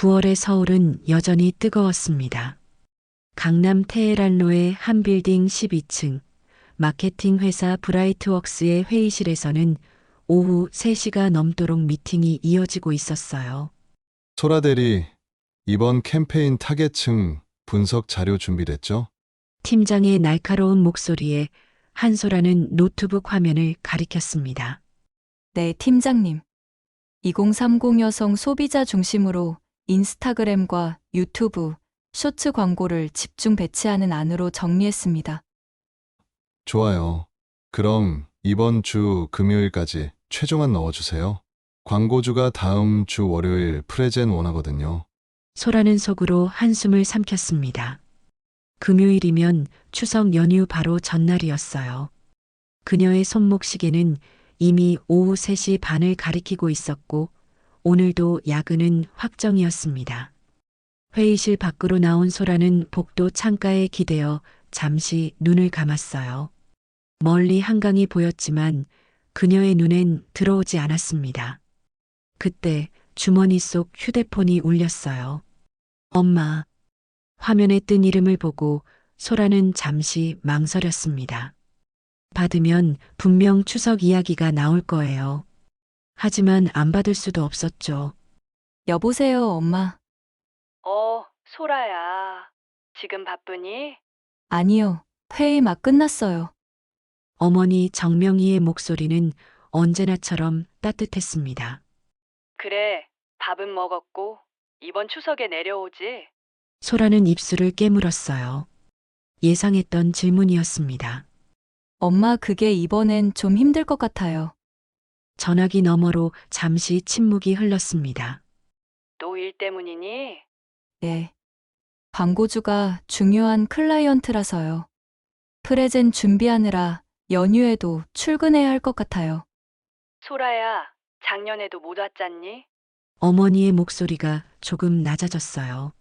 9월의 서울은 여전히 뜨거웠습니다. 강남 테헤란로의 한 빌딩 12층 마케팅 회사 브라이트웍스의 회의실에서는 오후 3시가 넘도록 미팅이 이어지고 있었어요. 소라 대리, 이번 캠페인 타겟층 분석 자료 준비됐죠? 팀장의 날카로운 목소리에 한소라는 노트북 화면을 가리켰습니다. 네, 팀장님. 2030 여성 소비자 중심으로 인스타그램과 유튜브, 쇼츠 광고를 집중 배치하는 안으로 정리했습니다. 좋아요. 그럼 이번 주 금요일까지 최종안 넣어주세요. 광고주가 다음 주 월요일 프레젠 원하거든요. 소라는 속으로 한숨을 삼켰습니다. 금요일이면 추석 연휴 바로 전날이었어요. 그녀의 손목시계는 이미 오후 3시 반을 가리키고 있었고 오늘도 야근은 확정이었습니다. 회의실 밖으로 나온 소라는 복도 창가에 기대어 잠시 눈을 감았어요. 멀리 한강이 보였지만 그녀의 눈엔 들어오지 않았습니다. 그때 주머니 속 휴대폰이 울렸어요. 엄마. 화면에 뜬 이름을 보고 소라는 잠시 망설였습니다. 받으면 분명 추석 이야기가 나올 거예요. 하지만 안 받을 수도 없었죠. 여보세요, 엄마. 소라야. 지금 바쁘니? 아니요, 회의 막 끝났어요. 어머니 정명희의 목소리는 언제나처럼 따뜻했습니다. 그래, 밥은 먹었고, 이번 추석에 내려오지? 소라는 입술을 깨물었어요. 예상했던 질문이었습니다. 엄마, 그게 이번엔 좀 힘들 것 같아요. 전화기 너머로 잠시 침묵이 흘렀습니다. 또 일 때문이니? 네. 광고주가 중요한 클라이언트라서요. 프레젠 준비하느라 연휴에도 출근해야 할 것 같아요. 소라야, 작년에도 못 왔잖니? 어머니의 목소리가 조금 낮아졌어요.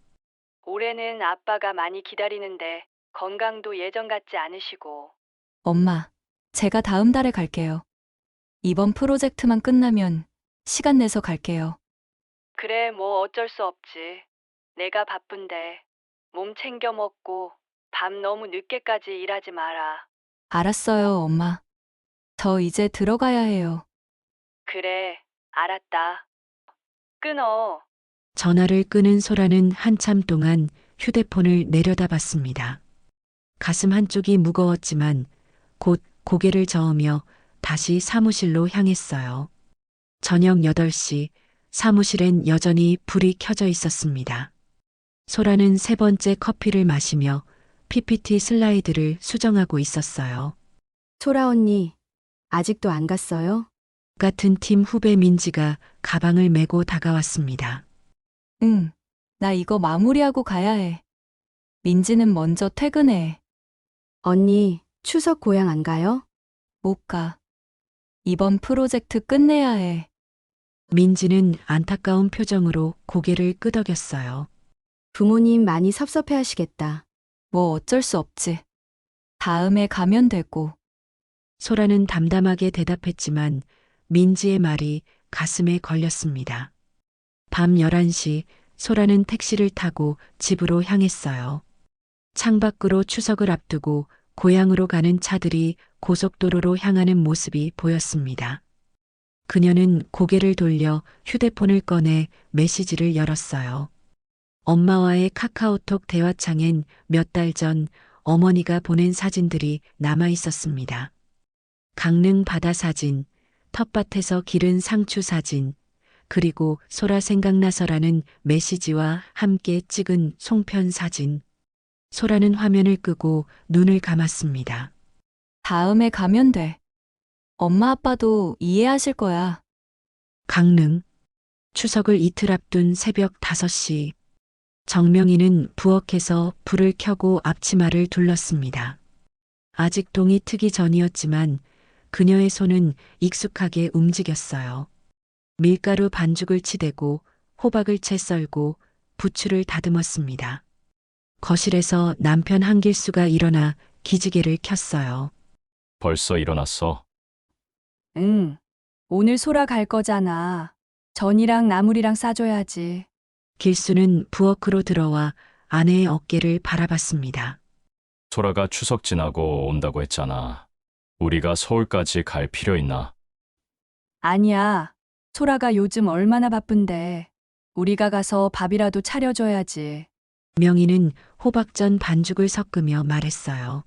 올해는 아빠가 많이 기다리는데 건강도 예전 같지 않으시고. 엄마, 제가 다음 달에 갈게요. 이번 프로젝트만 끝나면 시간 내서 갈게요. 그래, 뭐 어쩔 수 없지. 내가 바쁜데 몸 챙겨 먹고 밤 너무 늦게까지 일하지 마라. 알았어요, 엄마. 저 이제 들어가야 해요. 그래, 알았다. 끊어. 전화를 끄는 소라는 한참 동안 휴대폰을 내려다봤습니다. 가슴 한쪽이 무거웠지만 곧 고개를 저으며 다시 사무실로 향했어요. 저녁 8시 사무실엔 여전히 불이 켜져 있었습니다. 소라는 3번째 커피를 마시며 PPT 슬라이드를 수정하고 있었어요. 소라 언니, 아직도 안 갔어요? 같은 팀 후배 민지가 가방을 메고 다가왔습니다. 응, 나 이거 마무리하고 가야 해. 민지는 먼저 퇴근해. 언니, 추석 고향 안 가요? 못 가. 이번 프로젝트 끝내야 해. 민지는 안타까운 표정으로 고개를 끄덕였어요. 부모님 많이 섭섭해 하시겠다. 뭐 어쩔 수 없지. 다음에 가면 되고. 소라는 담담하게 대답했지만 민지의 말이 가슴에 걸렸습니다. 밤 11시 소라는 택시를 타고 집으로 향했어요. 창밖으로 추석을 앞두고 고향으로 가는 차들이 고속도로로 향하는 모습이 보였습니다. 그녀는 고개를 돌려 휴대폰을 꺼내 메시지를 열었어요. 엄마와의 카카오톡 대화창엔 몇 달 전 어머니가 보낸 사진들이 남아 있었습니다. 강릉 바다 사진, 텃밭에서 기른 상추 사진, 그리고 소라 생각나서라는 메시지와 함께 찍은 송편 사진. 소라는 화면을 끄고 눈을 감았습니다. 다음에 가면 돼. 엄마 아빠도 이해하실 거야. 강릉. 추석을 이틀 앞둔 새벽 5시. 정명이는 부엌에서 불을 켜고 앞치마를 둘렀습니다. 아직 동이 트기 전이었지만 그녀의 손은 익숙하게 움직였어요. 밀가루 반죽을 치대고 호박을 채 썰고 부추를 다듬었습니다. 거실에서 남편 한길수가 일어나 기지개를 켰어요. 벌써 일어났어. 응. 오늘 소라 갈 거잖아. 전이랑 나물이랑 싸줘야지. 길수는 부엌으로 들어와 아내의 어깨를 바라봤습니다. 소라가 추석 지나고 온다고 했잖아. 우리가 서울까지 갈 필요 있나? 아니야. 소라가 요즘 얼마나 바쁜데. 우리가 가서 밥이라도 차려줘야지. 명희는 호박전 반죽을 섞으며 말했어요.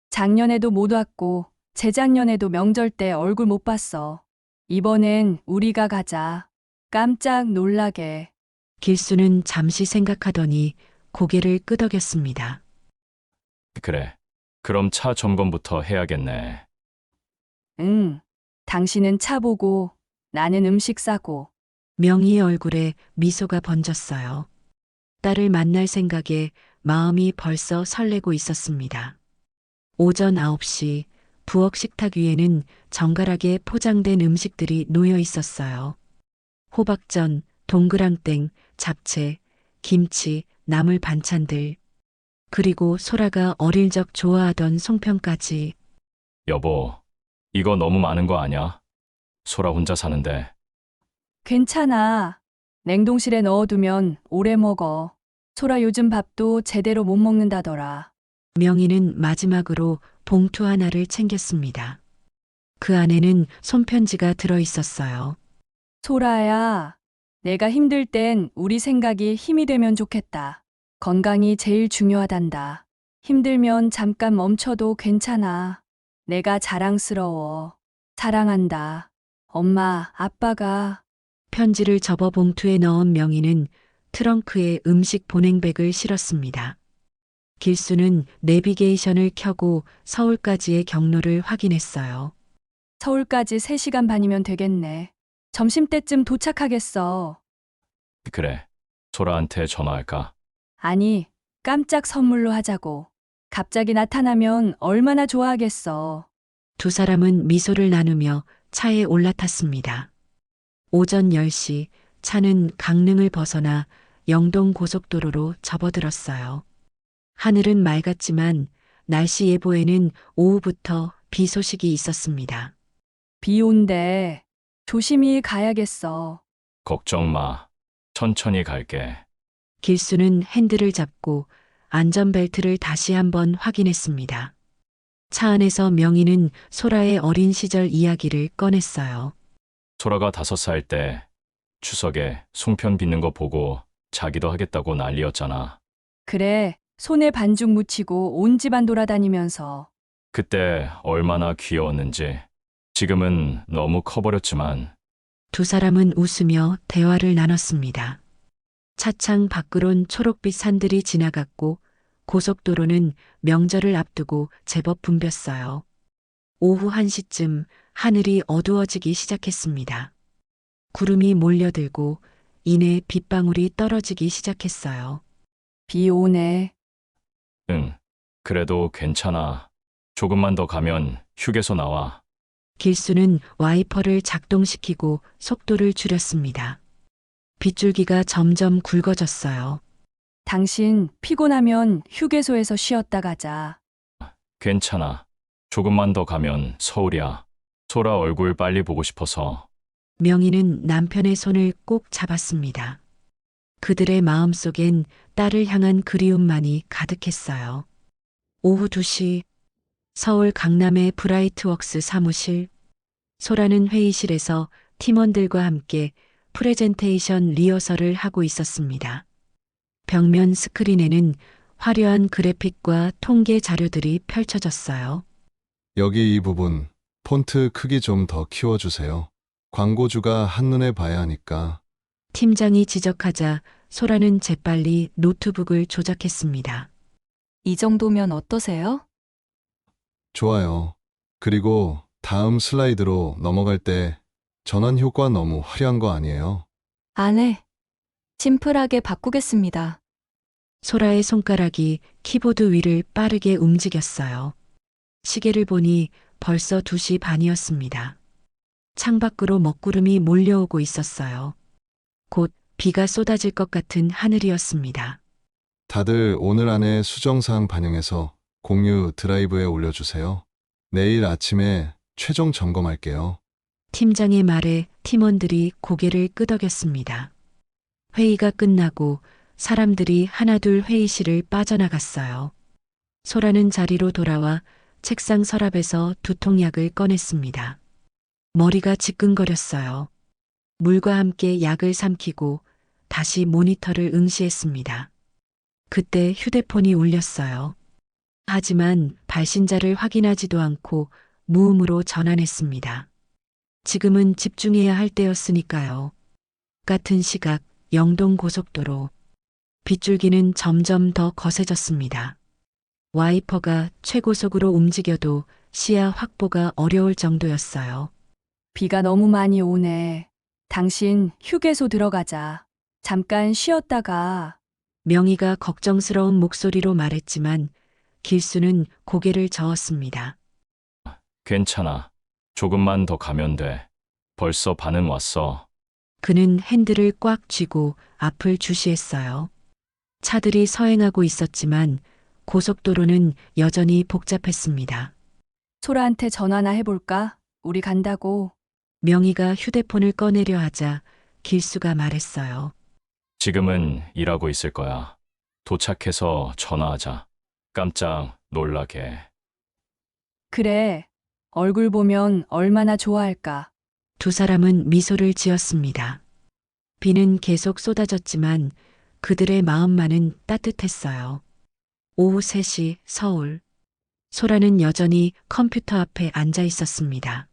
작년에도 못 왔고, 재작년에도 명절 때 얼굴 못 봤어. 이번엔 우리가 가자. 깜짝 놀라게. 길수는 잠시 생각하더니 고개를 끄덕였습니다. 그래. 그럼 차 점검부터 해야겠네. 응. 당신은 차 보고, 나는 음식 싸고. 명희의 얼굴에 미소가 번졌어요. 딸을 만날 생각에 마음이 벌써 설레고 있었습니다. 오전 9시 부엌 식탁 위에는 정갈하게 포장된 음식들이 놓여 있었어요. 호박전, 동그랑땡, 잡채, 김치, 나물 반찬들. 그리고 소라가 어릴 적 좋아하던 송편까지. 여보, 이거 너무 많은 거 아냐? 소라 혼자 사는데. 괜찮아. 냉동실에 넣어두면 오래 먹어. 소라 요즘 밥도 제대로 못 먹는다더라. 명희는 마지막으로 봉투 하나를 챙겼습니다. 그 안에는 손편지가 들어 있었어요. 소라야, 내가 힘들 땐 우리 생각이 힘이 되면 좋겠다. 건강이 제일 중요하단다. 힘들면 잠깐 멈춰도 괜찮아. 내가 자랑스러워. 사랑한다. 엄마, 아빠가. 편지를 접어 봉투에 넣은 명희는 트렁크에 음식 보냉백을 실었습니다. 길수는 내비게이션을 켜고 서울까지의 경로를 확인했어요. 서울까지 3시간 반이면 되겠네. 점심때쯤 도착하겠어. 그래. 소라한테 전화할까? 아니, 깜짝 선물로 하자고. 갑자기 나타나면 얼마나 좋아하겠어. 두 사람은 미소를 나누며 차에 올라탔습니다. 오전 10시 차는 강릉을 벗어나 영동 고속도로로 접어들었어요. 하늘은 맑았지만 날씨 예보에는 오후부터 비 소식이 있었습니다. 비 온대. 조심히 가야겠어. 걱정 마. 천천히 갈게. 길수는 핸들을 잡고 안전벨트를 다시 한번 확인했습니다. 차 안에서 명희는 소라의 어린 시절 이야기를 꺼냈어요. 소라가 5살 때 추석에 송편 빚는 거 보고 자기도 하겠다고 난리였잖아. 그래, 손에 반죽 묻히고 온 집안 돌아다니면서. 그때 얼마나 귀여웠는지. 지금은 너무 커버렸지만 두 사람은 웃으며 대화를 나눴습니다. 차창 밖으론 초록빛 산들이 지나갔고 고속도로는 명절을 앞두고 제법 붐볐어요. 오후 1시쯤 하늘이 어두워지기 시작했습니다. 구름이 몰려들고 이내 빗방울이 떨어지기 시작했어요. 비 오네. 응. 그래도 괜찮아. 조금만 더 가면 휴게소 나와. 길수는 와이퍼를 작동시키고 속도를 줄였습니다. 빗줄기가 점점 굵어졌어요. 당신 피곤하면 휴게소에서 쉬었다 가자. 괜찮아. 조금만 더 가면 서울이야. 소라 얼굴 빨리 보고 싶어서. 명희는 남편의 손을 꼭 잡았습니다. 그들의 마음속엔 딸을 향한 그리움만이 가득했어요. 오후 2시 서울 강남의 브라이트웍스 사무실. 소라는 회의실에서 팀원들과 함께 프레젠테이션 리허설을 하고 있었습니다. 벽면 스크린에는 화려한 그래픽과 통계 자료들이 펼쳐졌어요. 여기 이 부분 폰트 크기 좀 더 키워주세요. 광고주가 한눈에 봐야 하니까. 팀장이 지적하자 소라는 재빨리 노트북을 조작했습니다. 이 정도면 어떠세요? 좋아요. 그리고 다음 슬라이드로 넘어갈 때 전환 효과 너무 화려한 거 아니에요? 안 해. 심플하게 바꾸겠습니다. 소라의 손가락이 키보드 위를 빠르게 움직였어요. 시계를 보니 벌써 2시 반이었습니다. 창밖으로 먹구름이 몰려오고 있었어요. 곧 비가 쏟아질 것 같은 하늘이었습니다. 다들 오늘 안에 수정사항 반영해서 공유 드라이브에 올려주세요. 내일 아침에 최종 점검할게요. 팀장의 말에 팀원들이 고개를 끄덕였습니다. 회의가 끝나고 사람들이 하나둘 회의실을 빠져나갔어요. 소라는 자리로 돌아와 책상 서랍에서 두통약을 꺼냈습니다. 머리가 지끈거렸어요. 물과 함께 약을 삼키고 다시 모니터를 응시했습니다. 그때 휴대폰이 울렸어요. 하지만 발신자를 확인하지도 않고 무음으로 전환했습니다. 지금은 집중해야 할 때였으니까요. 같은 시각 영동 고속도로. 빗줄기는 점점 더 거세졌습니다. 와이퍼가 최고속으로 움직여도 시야 확보가 어려울 정도였어요. 비가 너무 많이 오네. 당신 휴게소 들어가자. 잠깐 쉬었다가. 명희가 걱정스러운 목소리로 말했지만 길수는 고개를 저었습니다. 괜찮아. 조금만 더 가면 돼. 벌써 반은 왔어. 그는 핸들을 꽉 쥐고 앞을 주시했어요. 차들이 서행하고 있었지만 고속도로는 여전히 복잡했습니다. 소라한테 전화나 해볼까? 우리 간다고. 명희가 휴대폰을 꺼내려 하자 길수가 말했어요. 지금은 일하고 있을 거야. 도착해서 전화하자. 깜짝 놀라게. 그래. 얼굴 보면 얼마나 좋아할까. 두 사람은 미소를 지었습니다. 비는 계속 쏟아졌지만 그들의 마음만은 따뜻했어요. 오후 3시 서울. 소라는 여전히 컴퓨터 앞에 앉아 있었습니다.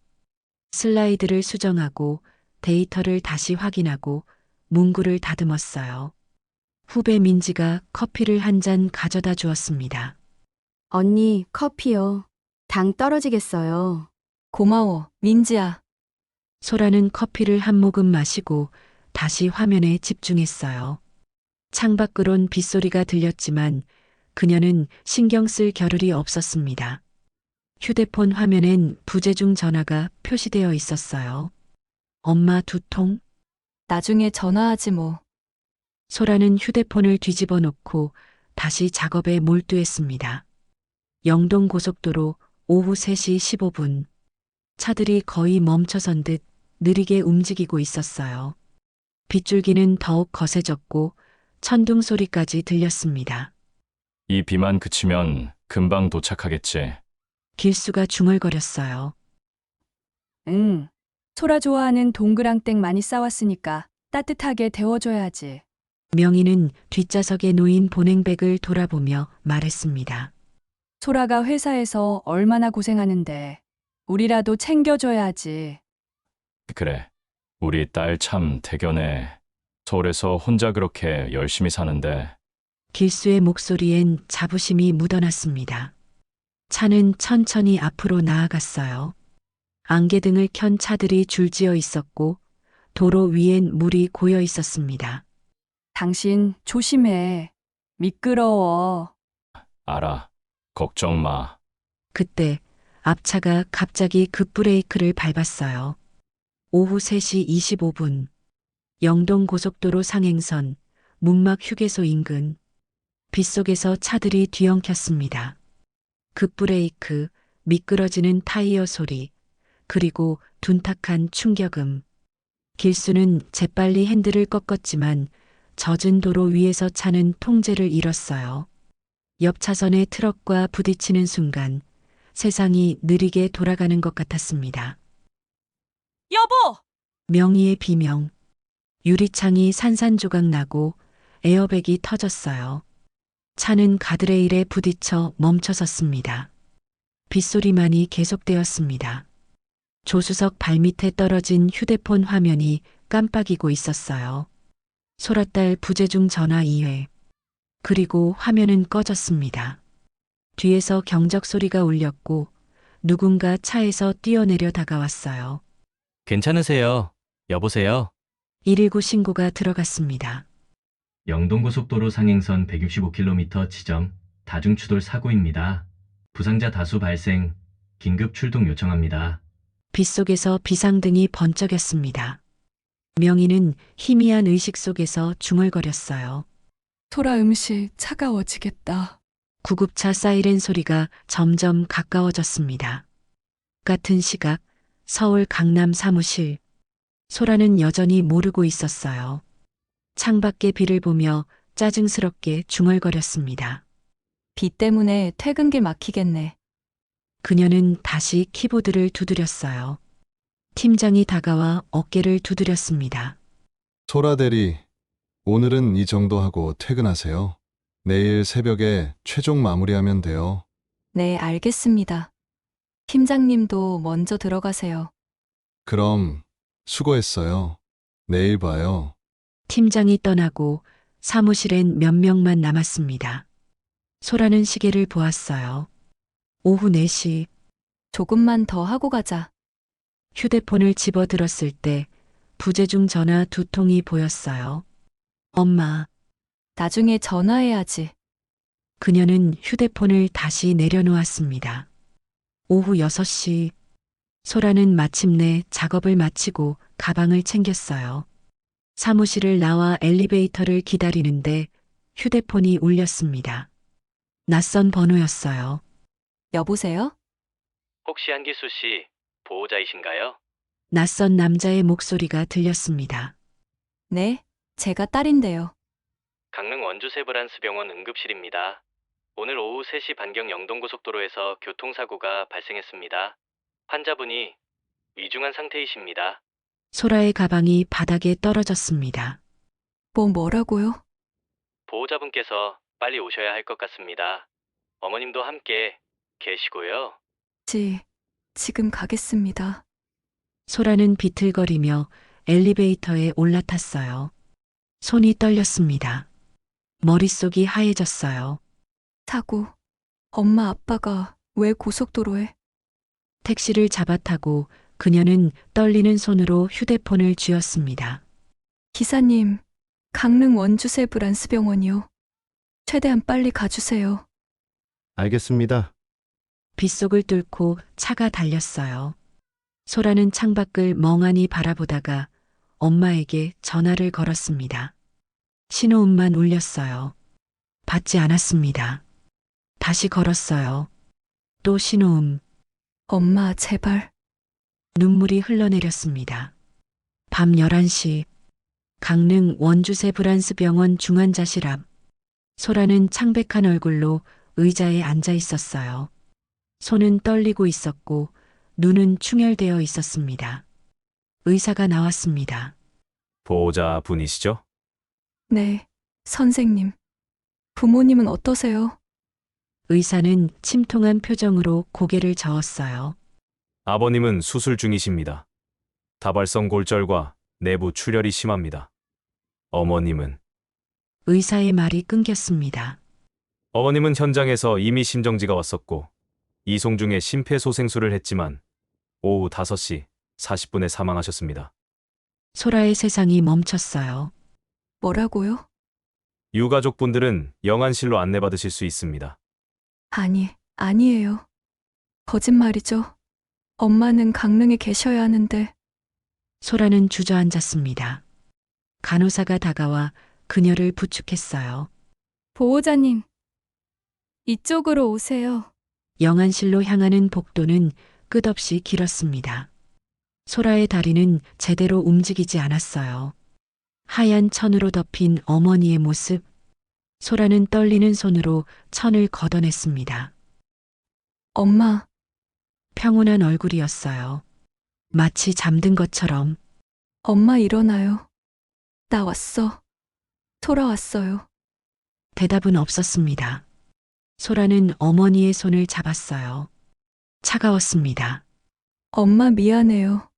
슬라이드를 수정하고 데이터를 다시 확인하고 문구를 다듬었어요. 후배 민지가 커피를 한 잔 가져다 주었습니다. 언니, 커피요. 당 떨어지겠어요. 고마워, 민지야. 소라는 커피를 한 모금 마시고 다시 화면에 집중했어요. 창밖으론 빗소리가 들렸지만 그녀는 신경 쓸 겨를이 없었습니다. 휴대폰 화면엔 부재중 전화가 표시되어 있었어요. 엄마 2통? 나중에 전화하지 뭐. 소라는 휴대폰을 뒤집어 놓고 다시 작업에 몰두했습니다. 영동 고속도로 오후 3시 15분. 차들이 거의 멈춰선 듯 느리게 움직이고 있었어요. 빗줄기는 더욱 거세졌고 천둥 소리까지 들렸습니다. 이 비만 그치면 금방 도착하겠지. 길수가 중얼거렸어요. 응. 소라 좋아하는 동그랑땡 많이 싸왔으니까 따뜻하게 데워줘야지. 명희는 뒷좌석에 놓인 보냉백을 돌아보며 말했습니다. 소라가 회사에서 얼마나 고생하는데 우리라도 챙겨줘야지. 그래. 우리 딸 참 대견해. 서울에서 혼자 그렇게 열심히 사는데 길수의 목소리엔 자부심이 묻어났습니다. 차는 천천히 앞으로 나아갔어요. 안개등을 켠 차들이 줄지어 있었고 도로 위엔 물이 고여 있었습니다. 당신 조심해. 미끄러워. 알아. 걱정 마. 그때 앞차가 갑자기 급브레이크를 밟았어요. 오후 3시 25분. 영동 고속도로 상행선 문막 휴게소 인근. 빗속에서 차들이 뒤엉켰습니다. 급브레이크, 미끄러지는 타이어 소리, 그리고 둔탁한 충격음. 길수는 재빨리 핸들을 꺾었지만 젖은 도로 위에서 차는 통제를 잃었어요. 옆 차선의 트럭과 부딪히는 순간 세상이 느리게 돌아가는 것 같았습니다. 여보! 명희의 비명. 유리창이 산산조각 나고 에어백이 터졌어요. 차는 가드레일에 부딪혀 멈춰섰습니다. 빗소리만이 계속되었습니다. 조수석 발밑에 떨어진 휴대폰 화면이 깜빡이고 있었어요. 소라딸 부재중 전화 2회. 그리고 화면은 꺼졌습니다. 뒤에서 경적 소리가 울렸고 누군가 차에서 뛰어내려 다가왔어요. 괜찮으세요? 여보세요? 119 신고가 들어갔습니다. 영동고속도로 상행선 165km 지점 다중추돌 사고입니다. 부상자 다수 발생, 긴급 출동 요청합니다. 빗속에서 비상등이 번쩍였습니다. 명희는 희미한 의식 속에서 중얼거렸어요. 소라 음식 차가워지겠다. 구급차 사이렌 소리가 점점 가까워졌습니다. 같은 시각 서울 강남 사무실. 소라는 여전히 모르고 있었어요. 창밖의 비를 보며 짜증스럽게 중얼거렸습니다. 비 때문에 퇴근길 막히겠네. 그녀는 다시 키보드를 두드렸어요. 팀장이 다가와 어깨를 두드렸습니다. 소라 대리, 오늘은 이 정도 하고 퇴근하세요. 내일 새벽에 최종 마무리하면 돼요. 네, 알겠습니다. 팀장님도 먼저 들어가세요. 그럼 수고했어요. 내일 봐요. 팀장이 떠나고 사무실엔 몇 명만 남았습니다. 소라는 시계를 보았어요. 오후 4시. 조금만 더 하고 가자. 휴대폰을 집어들었을 때 부재중 전화 2통이 보였어요. 엄마. 나중에 전화해야지. 그녀는 휴대폰을 다시 내려놓았습니다. 오후 6시. 소라는 마침내 작업을 마치고 가방을 챙겼어요. 사무실을 나와 엘리베이터를 기다리는데 휴대폰이 울렸습니다. 낯선 번호였어요. 여보세요? 혹시 한기수 씨 보호자이신가요? 낯선 남자의 목소리가 들렸습니다. 네, 제가 딸인데요. 강릉 원주 세브란스 병원 응급실입니다. 오늘 오후 3시 반경 영동고속도로에서 교통사고가 발생했습니다. 환자분이 위중한 상태이십니다. 소라의 가방이 바닥에 떨어졌습니다. 뭐라고요? 보호자분께서 빨리 오셔야 할 것 같습니다. 어머님도 함께 계시고요. 지금 가겠습니다. 소라는 비틀거리며 엘리베이터에 올라탔어요. 손이 떨렸습니다. 머릿속이 하얘졌어요. 사고. 엄마 아빠가 왜 고속도로에? 택시를 잡아타고 그녀는 떨리는 손으로 휴대폰을 쥐었습니다. 기사님, 강릉 원주세브란스 병원이요. 최대한 빨리 가주세요. 알겠습니다. 빗속을 뚫고 차가 달렸어요. 소라는 창밖을 멍하니 바라보다가 엄마에게 전화를 걸었습니다. 신호음만 울렸어요. 받지 않았습니다. 다시 걸었어요. 또 신호음. 엄마, 제발. 눈물이 흘러내렸습니다. 밤 11시. 강릉 원주세 브란스 병원 중환자실 앞. 소라는 창백한 얼굴로 의자에 앉아 있었어요. 손은 떨리고 있었고 눈은 충혈되어 있었습니다. 의사가 나왔습니다. 보호자 분이시죠? 네, 선생님. 부모님은 어떠세요? 의사는 침통한 표정으로 고개를 저었어요. 아버님은 수술 중이십니다. 다발성 골절과 내부 출혈이 심합니다. 어머님은 의사의 말이 끊겼습니다. 어머님은 현장에서 이미 심정지가 왔었고 이송 중에 심폐소생술을 했지만 오후 5시 40분에 사망하셨습니다. 소라의 세상이 멈췄어요. 뭐라고요? 유가족분들은 영안실로 안내받으실 수 있습니다. 아니에요. 거짓말이죠. 엄마는 강릉에 계셔야 하는데. 소라는 주저앉았습니다. 간호사가 다가와 그녀를 부축했어요. 보호자님, 이쪽으로 오세요. 영안실로 향하는 복도는 끝없이 길었습니다. 소라의 다리는 제대로 움직이지 않았어요. 하얀 천으로 덮인 어머니의 모습. 소라는 떨리는 손으로 천을 걷어냈습니다. 엄마, 평온한 얼굴이었어요. 마치 잠든 것처럼. 엄마 일어나요. 나 왔어. 돌아왔어요. 대답은 없었습니다. 소라는 어머니의 손을 잡았어요. 차가웠습니다. 엄마 미안해요.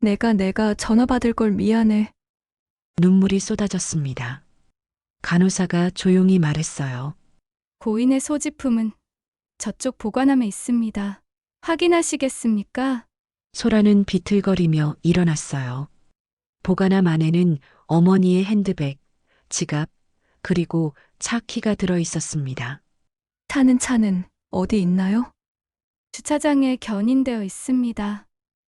내가 전화 받을 걸 미안해. 눈물이 쏟아졌습니다. 간호사가 조용히 말했어요. 고인의 소지품은 저쪽 보관함에 있습니다. 확인하시겠습니까? 소라는 비틀거리며 일어났어요. 보관함 안에는 어머니의 핸드백, 지갑, 그리고 차 키가 들어 있었습니다. 차는 어디 있나요? 주차장에 견인되어 있습니다.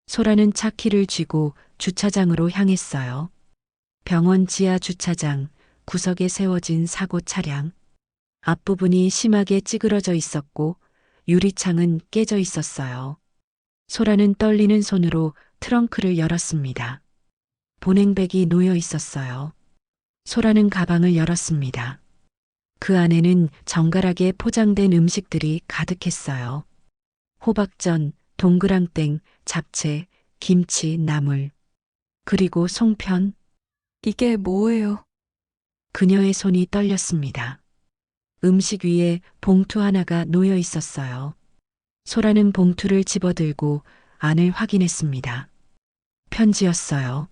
소라는 차 키를 쥐고 주차장으로 향했어요. 병원 지하 주차장, 구석에 세워진 사고 차량. 앞부분이 심하게 찌그러져 있었고 유리창은 깨져 있었어요. 소라는 떨리는 손으로 트렁크를 열었습니다. 보냉백이 놓여 있었어요. 소라는 가방을 열었습니다. 그 안에는 정갈하게 포장된 음식들이 가득했어요. 호박전, 동그랑땡, 잡채, 김치, 나물, 그리고 송편. 이게 뭐예요? 그녀의 손이 떨렸습니다. 음식 위에 봉투 하나가 놓여 있었어요. 소라는 봉투를 집어들고 안을 확인했습니다. 편지였어요.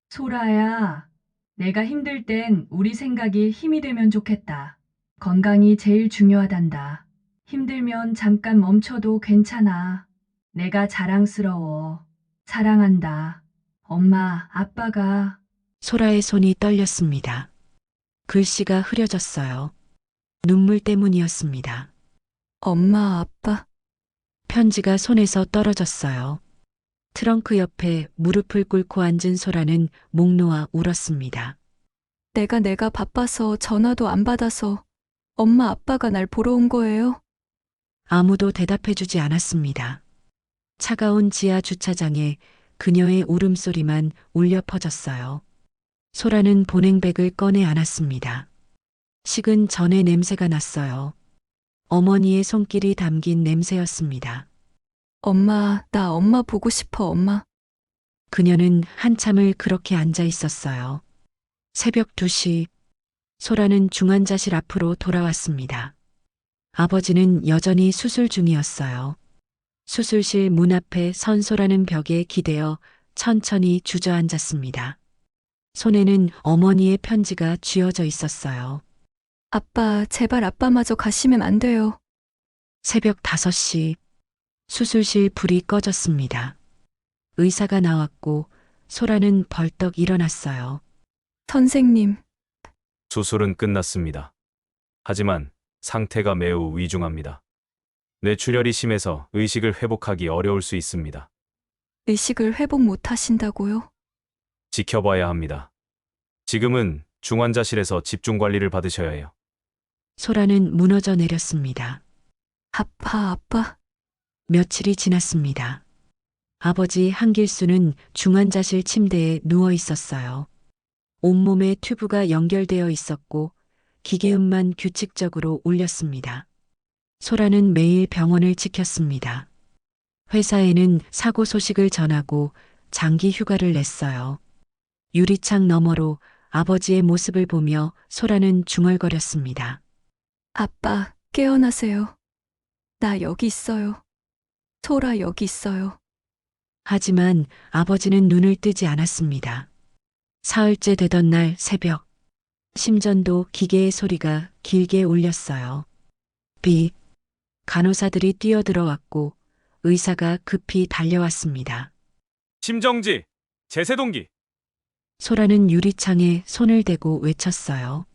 소라야, 내가 힘들 땐 우리 생각이 힘이 되면 좋겠다. 건강이 제일 중요하단다. 힘들면 잠깐 멈춰도 괜찮아. 내가 자랑스러워. 사랑한다. 엄마, 아빠가. 소라의 손이 떨렸습니다. 글씨가 흐려졌어요. 눈물 때문이었습니다. 엄마, 아빠. 편지가 손에서 떨어졌어요. 트렁크 옆에 무릎을 꿇고 앉은 소라는 목 놓아 울었습니다. 내가 바빠서 전화도 안 받아서 엄마, 아빠가 날 보러 온 거예요? 아무도 대답해주지 않았습니다. 차가운 지하 주차장에 그녀의 울음소리만 울려 퍼졌어요. 소라는 보냉백을 꺼내 안았습니다. 식은 전의 냄새가 났어요. 어머니의 손길이 담긴 냄새였습니다. 엄마, 나 엄마 보고 싶어, 엄마. 그녀는 한참을 그렇게 앉아 있었어요. 새벽 2시, 소라는 중환자실 앞으로 돌아왔습니다. 아버지는 여전히 수술 중이었어요. 수술실 문 앞에 선 소라는 벽에 기대어 천천히 주저앉았습니다. 손에는 어머니의 편지가 쥐어져 있었어요. 아빠, 제발 아빠마저 가시면 안 돼요. 새벽 5시, 수술실 불이 꺼졌습니다. 의사가 나왔고 소라는 벌떡 일어났어요. 선생님, 수술은 끝났습니다. 하지만 상태가 매우 위중합니다. 뇌출혈이 심해서 의식을 회복하기 어려울 수 있습니다. 의식을 회복 못 하신다고요? 지켜봐야 합니다. 지금은 중환자실에서 집중 관리를 받으셔야 해요. 소라는 무너져 내렸습니다. 아빠. 며칠이 지났습니다. 아버지 한길수는 중환자실 침대에 누워 있었어요. 온몸에 튜브가 연결되어 있었고 기계음만 규칙적으로 울렸습니다. 소라는 매일 병원을 지켰습니다. 회사에는 사고 소식을 전하고 장기 휴가를 냈어요. 유리창 너머로 아버지의 모습을 보며 소라는 중얼거렸습니다. 아빠, 깨어나세요. 나 여기 있어요. 소라 여기 있어요. 하지만 아버지는 눈을 뜨지 않았습니다. 사흘째 되던 날 새벽, 심전도 기계의 소리가 길게 울렸어요. 간호사들이 뛰어들어왔고 의사가 급히 달려왔습니다. 심정지, 제세동기. 소라는 유리창에 손을 대고 외쳤어요.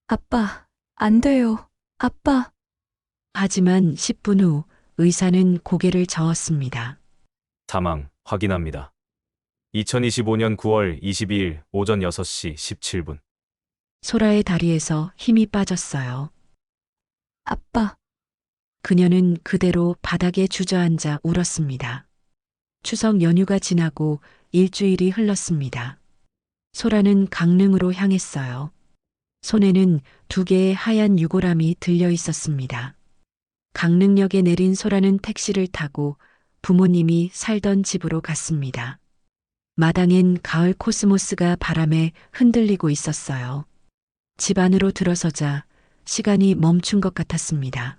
아빠, 안 돼요. 아빠. 하지만 10분 후 의사는 고개를 저었습니다. 사망 확인합니다. 2025년 9월 22일 오전 6시 17분. 소라의 다리에서 힘이 빠졌어요. 아빠. 그녀는 그대로 바닥에 주저앉아 울었습니다. 추석 연휴가 지나고 일주일이 흘렀습니다. 소라는 강릉으로 향했어요. 손에는 2개의 하얀 유골함이 들려 있었습니다. 강릉역에 내린 소라는 택시를 타고 부모님이 살던 집으로 갔습니다. 마당엔 가을 코스모스가 바람에 흔들리고 있었어요. 집 안으로 들어서자 시간이 멈춘 것 같았습니다.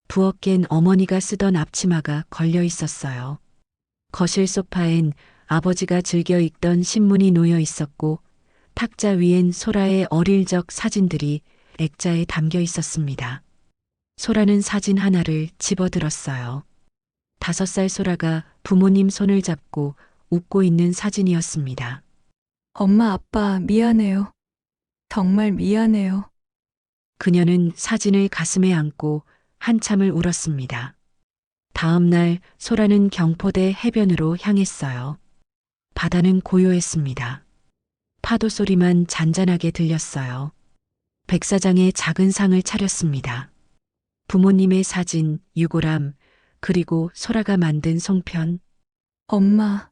부엌 깬 어머니가 쓰던 앞치마가 걸려 있었어요. 거실 소파엔 아버지가 즐겨 읽던 신문이 놓여 있었고 탁자 위엔 소라의 어릴 적 사진들이 액자에 담겨 있었습니다. 소라는 사진 하나를 집어들었어요. 5살 소라가 부모님 손을 잡고 웃고 있는 사진이었습니다. 엄마, 아빠, 미안해요. 정말 미안해요. 그녀는 사진을 가슴에 안고 한참을 울었습니다. 다음 날 소라는 경포대 해변으로 향했어요. 바다는 고요했습니다. 파도 소리만 잔잔하게 들렸어요. 백사장에 작은 상을 차렸습니다. 부모님의 사진, 유골함, 그리고 소라가 만든 송편. 엄마,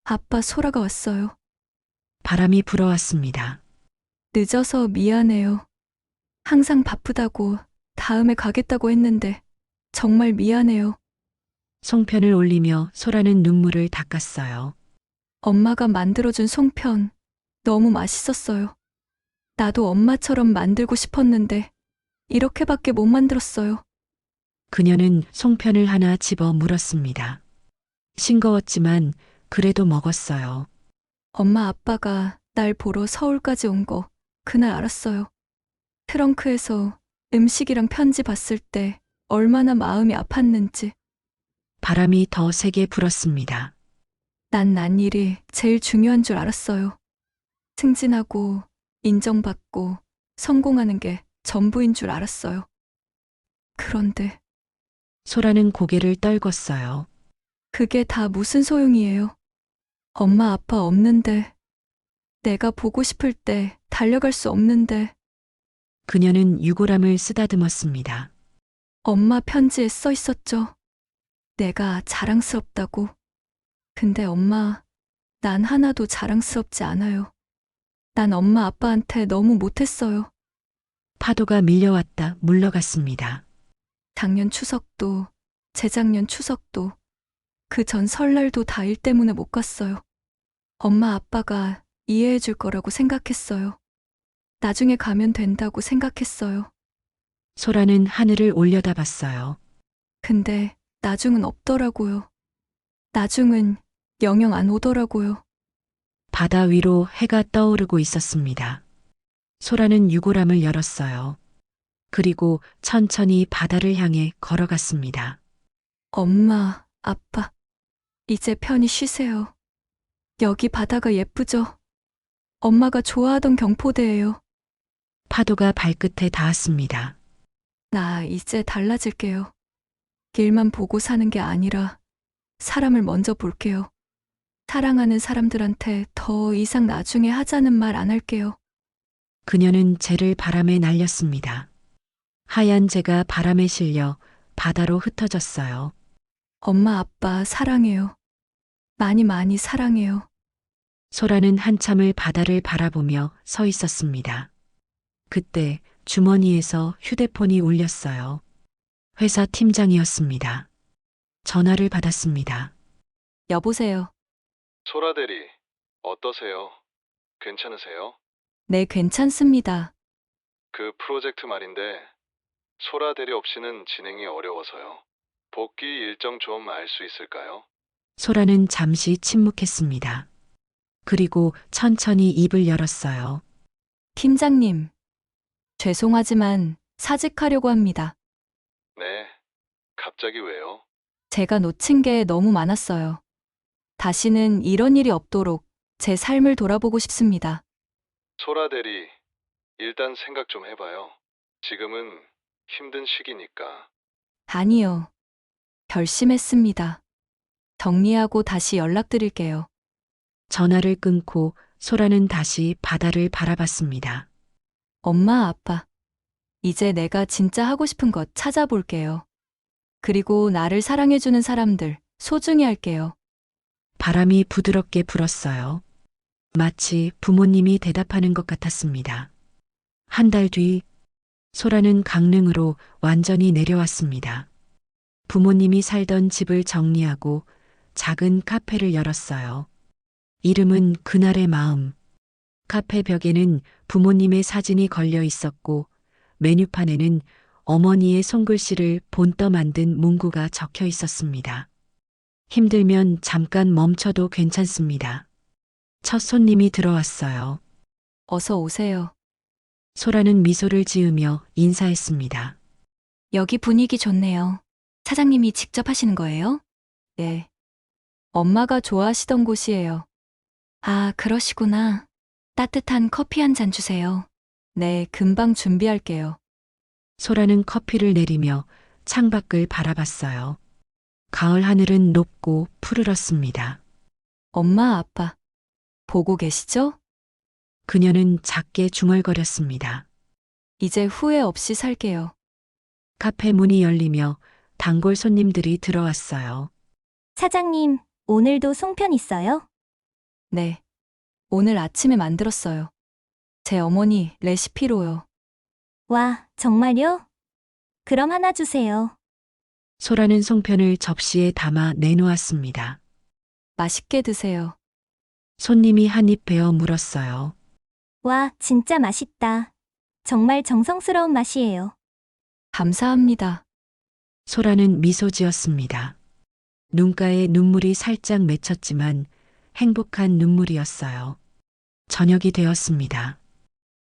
아빠, 소라가 왔어요. 바람이 불어왔습니다. 늦어서 미안해요. 항상 바쁘다고 다음에 가겠다고 했는데 정말 미안해요. 송편을 올리며 소라는 눈물을 닦았어요. 엄마가 만들어준 송편 너무 맛있었어요. 나도 엄마처럼 만들고 싶었는데 이렇게밖에 못 만들었어요. 그녀는 송편을 하나 집어 물었습니다. 싱거웠지만 그래도 먹었어요. 엄마 아빠가 날 보러 서울까지 온 거 그날 알았어요. 트렁크에서 음식이랑 편지 봤을 때 얼마나 마음이 아팠는지. 바람이 더 세게 불었습니다. 난 일이 제일 중요한 줄 알았어요. 승진하고 인정받고 성공하는 게 전부인 줄 알았어요. 그런데 소라는 고개를 떨궜어요. 그게 다 무슨 소용이에요. 엄마 아빠 없는데, 내가 보고 싶을 때 달려갈 수 없는데. 그녀는 유골함을 쓰다듬었습니다. 엄마 편지에 써 있었죠. 내가 자랑스럽다고. 근데 엄마, 난 하나도 자랑스럽지 않아요. 난 엄마 아빠한테 너무 못했어요. 파도가 밀려왔다 물러갔습니다. 작년 추석도, 재작년 추석도, 그 전 설날도 다 일 때문에 못 갔어요. 엄마 아빠가 이해해 줄 거라고 생각했어요. 나중에 가면 된다고 생각했어요. 소라는 하늘을 올려다봤어요. 근데 나중은 없더라고요. 나중은 영영 안 오더라고요. 바다 위로 해가 떠오르고 있었습니다. 소라는 유골함을 열었어요. 그리고 천천히 바다를 향해 걸어갔습니다. 엄마, 아빠, 이제 편히 쉬세요. 여기 바다가 예쁘죠? 엄마가 좋아하던 경포대예요. 파도가 발끝에 닿았습니다. 나 이제 달라질게요. 길만 보고 사는 게 아니라 사람을 먼저 볼게요. 사랑하는 사람들한테 더 이상 나중에 하자는 말 안 할게요. 그녀는 재를 바람에 날렸습니다. 하얀 재가 바람에 실려 바다로 흩어졌어요. 엄마, 아빠 사랑해요. 많이 많이 사랑해요. 소라는 한참을 바다를 바라보며 서 있었습니다. 그때 주머니에서 휴대폰이 울렸어요. 회사 팀장이었습니다. 전화를 받았습니다. 여보세요. 소라 대리, 어떠세요? 괜찮으세요? 네, 괜찮습니다. 그 프로젝트 말인데 소라 대리 없이는 진행이 어려워서요. 복귀 일정 좀 알 수 있을까요? 소라는 잠시 침묵했습니다. 그리고 천천히 입을 열었어요. 팀장님, 죄송하지만 사직하려고 합니다. 네. 갑자기 왜요? 제가 놓친 게 너무 많았어요. 다시는 이런 일이 없도록 제 삶을 돌아보고 싶습니다. 소라 대리, 일단 생각 좀 해봐요. 지금은 힘든 시기니까. 아니요. 결심했습니다. 정리하고 다시 연락드릴게요. 전화를 끊고 소라는 다시 바다를 바라봤습니다. 엄마, 아빠. 이제 내가 진짜 하고 싶은 것 찾아볼게요. 그리고 나를 사랑해주는 사람들 소중히 할게요. 바람이 부드럽게 불었어요. 마치 부모님이 대답하는 것 같았습니다. 한 달 뒤, 소라는 강릉으로 완전히 내려왔습니다. 부모님이 살던 집을 정리하고 작은 카페를 열었어요. 이름은 그날의 마음. 카페 벽에는 부모님의 사진이 걸려 있었고 메뉴판에는 어머니의 손글씨를 본떠 만든 문구가 적혀 있었습니다. 힘들면 잠깐 멈춰도 괜찮습니다. 첫 손님이 들어왔어요. 어서 오세요. 소라는 미소를 지으며 인사했습니다. 여기 분위기 좋네요. 사장님이 직접 하시는 거예요? 네. 엄마가 좋아하시던 곳이에요. 아, 그러시구나. 따뜻한 커피 한 잔 주세요. 네, 금방 준비할게요. 소라는 커피를 내리며 창밖을 바라봤어요. 가을 하늘은 높고 푸르렀습니다. 엄마, 아빠. 보고 계시죠? 그녀는 작게 중얼거렸습니다. 이제 후회 없이 살게요. 카페 문이 열리며 단골 손님들이 들어왔어요. 사장님, 오늘도 송편 있어요? 네. 오늘 아침에 만들었어요. 제 어머니 레시피로요. 와, 정말요? 그럼 하나 주세요. 소라는 송편을 접시에 담아 내놓았습니다. 맛있게 드세요. 손님이 한 입 베어 물었어요. 와, 진짜 맛있다. 정말 정성스러운 맛이에요. 감사합니다. 소라는 미소 지었습니다. 눈가에 눈물이 살짝 맺혔지만 행복한 눈물이었어요. 저녁이 되었습니다.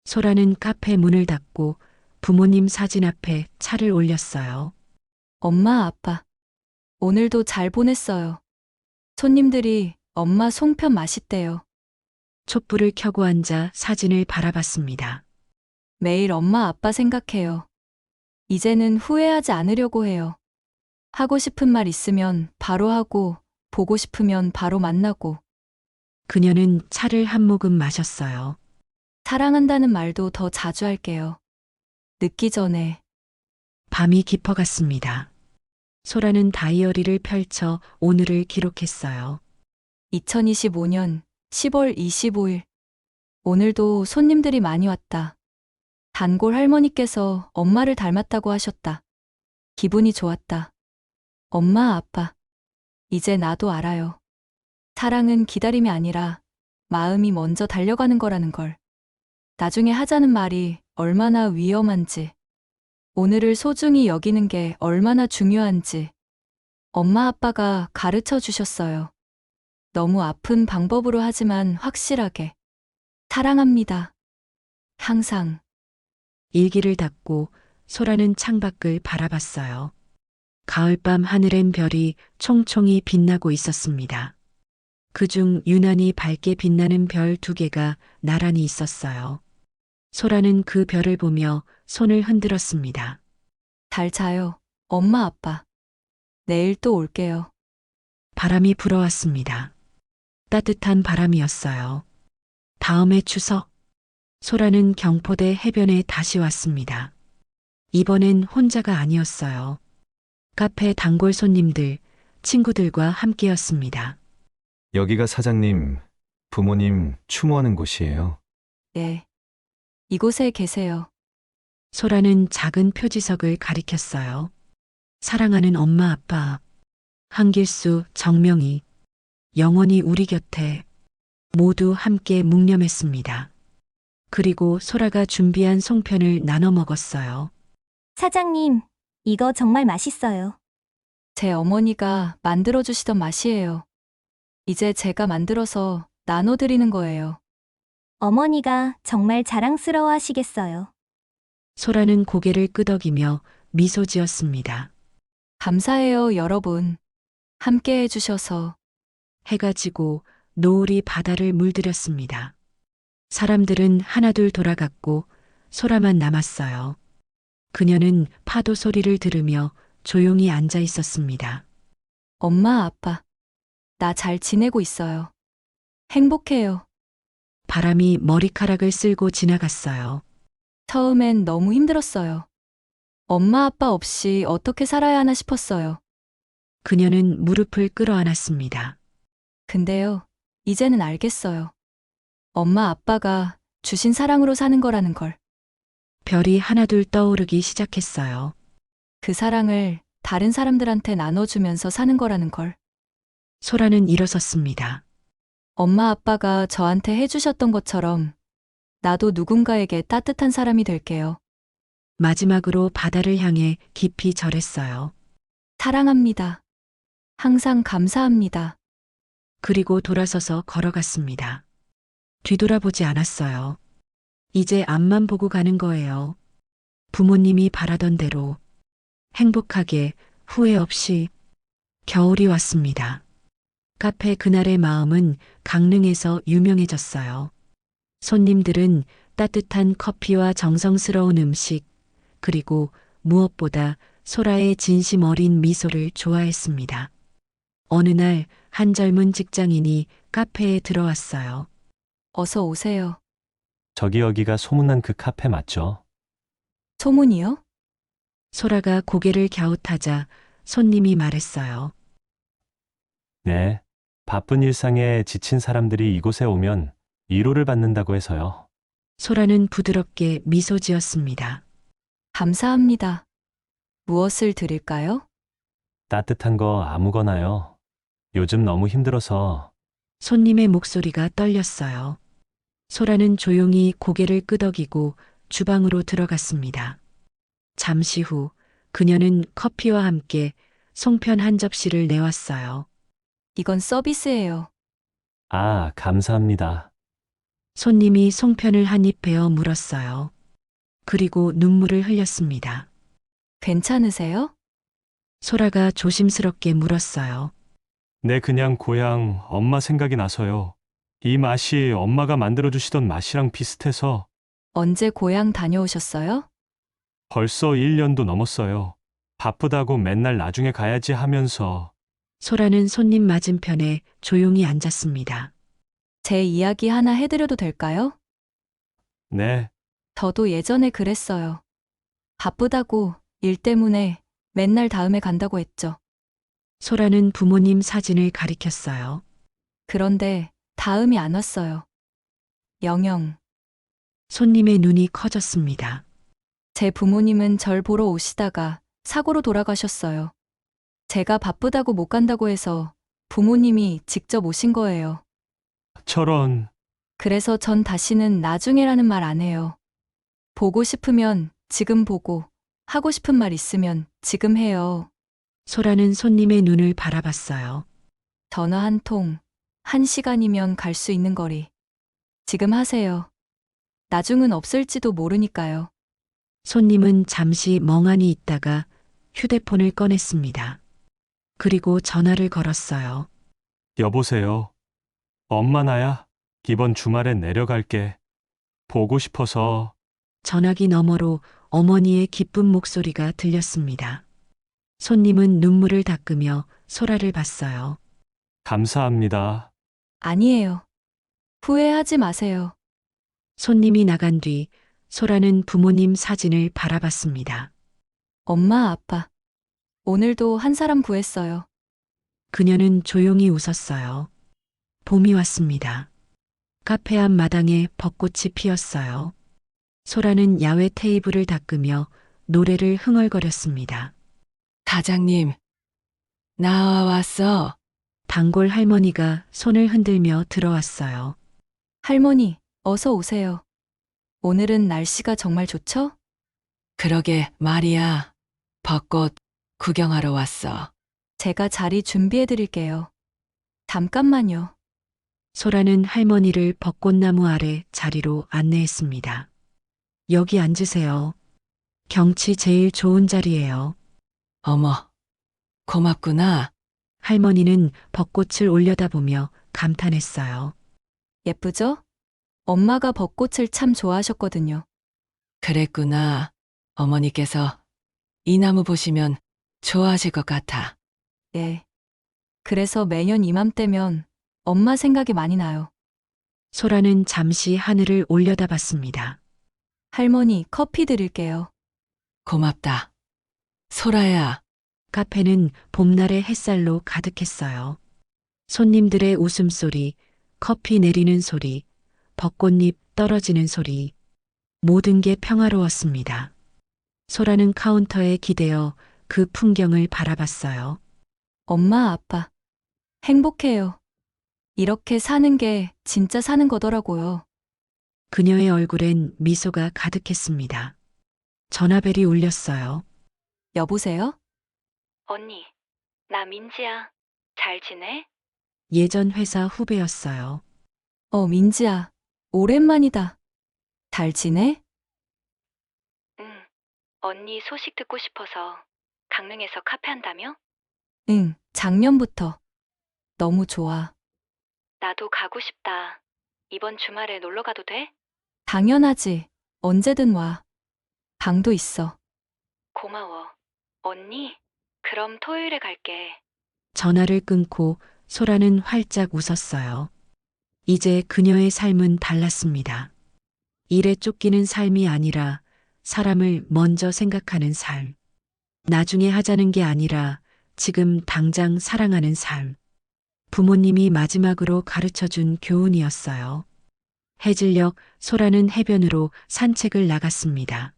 소라는 카페 문을 닫고 부모님 사진 앞에 차를 올렸어요. 엄마, 아빠. 오늘도 잘 보냈어요. 손님들이 엄마 송편 맛있대요. 촛불을 켜고 앉아 사진을 바라봤습니다. 매일 엄마, 아빠 생각해요. 이제는 후회하지 않으려고 해요. 하고 싶은 말 있으면 바로 하고, 보고 싶으면 바로 만나고, 그녀는 차를 한 모금 마셨어요. 사랑한다는 말도 더 자주 할게요. 늦기 전에. 밤이 깊어갔습니다. 소라는 다이어리를 펼쳐 오늘을 기록했어요. 2025년 10월 25일. 오늘도 손님들이 많이 왔다. 단골 할머니께서 엄마를 닮았다고 하셨다. 기분이 좋았다. 엄마, 아빠. 이제 나도 알아요. 사랑은 기다림이 아니라 마음이 먼저 달려가는 거라는 걸. 나중에 하자는 말이 얼마나 위험한지, 오늘을 소중히 여기는 게 얼마나 중요한지 엄마, 아빠가 가르쳐 주셨어요. 너무 아픈 방법으로 하지만 확실하게. 사랑합니다. 항상. 일기를 닫고 소라는 창밖을 바라봤어요. 가을밤 하늘엔 별이 총총히 빛나고 있었습니다. 그중 유난히 밝게 빛나는 별 2개가 나란히 있었어요. 소라는 그 별을 보며 손을 흔들었습니다. 잘 자요, 엄마, 아빠. 내일 또 올게요. 바람이 불어왔습니다. 따뜻한 바람이었어요. 다음해 추석. 소라는 경포대 해변에 다시 왔습니다. 이번엔 혼자가 아니었어요. 카페 단골 손님들, 친구들과 함께였습니다. 여기가 사장님, 부모님 추모하는 곳이에요. 네. 이곳에 계세요. 소라는 작은 표지석을 가리켰어요. 사랑하는 엄마, 아빠. 한길수, 정명이. 영원히 우리 곁에. 모두 함께 묵념했습니다. 그리고 소라가 준비한 송편을 나눠 먹었어요. 사장님, 이거 정말 맛있어요. 제 어머니가 만들어주시던 맛이에요. 이제 제가 만들어서 나눠드리는 거예요. 어머니가 정말 자랑스러워 하시겠어요. 소라는 고개를 끄덕이며 미소 지었습니다. 감사해요, 여러분. 함께 해주셔서. 해가 지고 노을이 바다를 물들였습니다. 사람들은 하나둘 돌아갔고 소라만 남았어요. 그녀는 파도 소리를 들으며 조용히 앉아 있었습니다. 엄마, 아빠. 나 잘 지내고 있어요. 행복해요. 바람이 머리카락을 쓸고 지나갔어요. 처음엔 너무 힘들었어요. 엄마, 아빠 없이 어떻게 살아야 하나 싶었어요. 그녀는 무릎을 끌어안았습니다. 근데요, 이제는 알겠어요. 엄마, 아빠가 주신 사랑으로 사는 거라는 걸. 별이 하나둘 떠오르기 시작했어요. 그 사랑을 다른 사람들한테 나눠주면서 사는 거라는 걸. 소라는 일어섰습니다. 엄마, 아빠가 저한테 해주셨던 것처럼 나도 누군가에게 따뜻한 사람이 될게요. 마지막으로 바다를 향해 깊이 절했어요. 사랑합니다. 항상 감사합니다. 그리고 돌아서서 걸어갔습니다. 뒤돌아보지 않았어요. 이제 앞만 보고 가는 거예요. 부모님이 바라던 대로 행복하게 후회 없이. 겨울이 왔습니다. 카페 그날의 마음은 강릉에서 유명해졌어요. 손님들은 따뜻한 커피와 정성스러운 음식, 그리고 무엇보다 소라의 진심 어린 미소를 좋아했습니다. 어느 날 한 젊은 직장인이 카페에 들어왔어요. 어서 오세요. 저기 여기가 소문난 그 카페 맞죠? 소문이요? 소라가 고개를 갸웃하자 손님이 말했어요. 네. 바쁜 일상에 지친 사람들이 이곳에 오면 위로를 받는다고 해서요. 소라는 부드럽게 미소 지었습니다. 감사합니다. 무엇을 드릴까요? 따뜻한 거 아무거나요. 요즘 너무 힘들어서. 손님의 목소리가 떨렸어요. 소라는 조용히 고개를 끄덕이고 주방으로 들어갔습니다. 잠시 후 그녀는 커피와 함께 송편 한 접시를 내왔어요. 이건 서비스예요. 아, 감사합니다. 손님이 송편을 한 입 베어 물었어요. 그리고 눈물을 흘렸습니다. 괜찮으세요? 소라가 조심스럽게 물었어요. 네, 그냥 고향 엄마 생각이 나서요. 이 맛이 엄마가 만들어주시던 맛이랑 비슷해서 언제 고향 다녀오셨어요? 벌써 1년도 넘었어요. 바쁘다고 맨날 나중에 가야지 하면서. 소라는 손님 맞은편에 조용히 앉았습니다. 제 이야기 하나 해드려도 될까요? 네, 저도 예전에 그랬어요. 바쁘다고 일 때문에 맨날 다음에 간다고 했죠. 소라는 부모님 사진을 가리켰어요. 그런데 다음이 안 왔어요. 영영. 손님의 눈이 커졌습니다. 제 부모님은 절 보러 오시다가 사고로 돌아가셨어요. 제가 바쁘다고 못 간다고 해서 부모님이 직접 오신 거예요. 저런. 그래서 전 다시는 나중에라는 말 안 해요. 보고 싶으면 지금 보고, 하고 싶은 말 있으면 지금 해요. 소라는 손님의 눈을 바라봤어요. 전화 한 통, 1시간이면 갈 수 있는 거리. 지금 하세요. 나중은 없을지도 모르니까요. 손님은 잠시 멍하니 있다가 휴대폰을 꺼냈습니다. 그리고 전화를 걸었어요. 여보세요. 엄마 나야. 이번 주말엔 내려갈게. 보고 싶어서. 전화기 너머로 어머니의 기쁜 목소리가 들렸습니다. 손님은 눈물을 닦으며 소라를 봤어요. 감사합니다. 아니에요. 후회하지 마세요. 손님이 나간 뒤 소라는 부모님 사진을 바라봤습니다. 엄마, 아빠. 오늘도 한 사람 구했어요. 그녀는 조용히 웃었어요. 봄이 왔습니다. 카페 앞 마당에 벚꽃이 피었어요. 소라는 야외 테이블을 닦으며 노래를 흥얼거렸습니다. 사장님, 나 왔어. 단골 할머니가 손을 흔들며 들어왔어요. 할머니, 어서 오세요. 오늘은 날씨가 정말 좋죠? 그러게 말이야. 벚꽃 구경하러 왔어. 제가 자리 준비해 드릴게요. 잠깐만요. 소라는 할머니를 벚꽃나무 아래 자리로 안내했습니다. 여기 앉으세요. 경치 제일 좋은 자리예요. 어머, 고맙구나. 할머니는 벚꽃을 올려다보며 감탄했어요. 예쁘죠? 엄마가 벚꽃을 참 좋아하셨거든요. 그랬구나. 어머니께서 이 나무 보시면 좋아하실 것 같아. 예. 그래서 매년 이맘때면 엄마 생각이 많이 나요. 소라는 잠시 하늘을 올려다봤습니다. 할머니, 커피 드릴게요. 고맙다. 소라야. 카페는 봄날의 햇살로 가득했어요. 손님들의 웃음소리, 커피 내리는 소리, 벚꽃잎 떨어지는 소리, 모든 게 평화로웠습니다. 소라는 카운터에 기대어 그 풍경을 바라봤어요. 엄마, 아빠. 행복해요. 이렇게 사는 게 진짜 사는 거더라고요. 그녀의 얼굴엔 미소가 가득했습니다. 전화벨이 울렸어요. 여보세요? 언니, 나 민지야. 잘 지내? 예전 회사 후배였어요. 민지야. 오랜만이다. 잘 지내? 응. 언니 소식 듣고 싶어서 강릉에서 카페 한다며? 응, 작년부터. 너무 좋아. 나도 가고 싶다. 이번 주말에 놀러 가도 돼? 당연하지. 언제든 와. 방도 있어. 고마워. 언니, 그럼 토요일에 갈게. 전화를 끊고 소라는 활짝 웃었어요. 이제 그녀의 삶은 달랐습니다. 일에 쫓기는 삶이 아니라 사람을 먼저 생각하는 삶. 나중에 하자는 게 아니라 지금 당장 사랑하는 삶. 부모님이 마지막으로 가르쳐 준 교훈이었어요. 해질녘 소라는 해변으로 산책을 나갔습니다.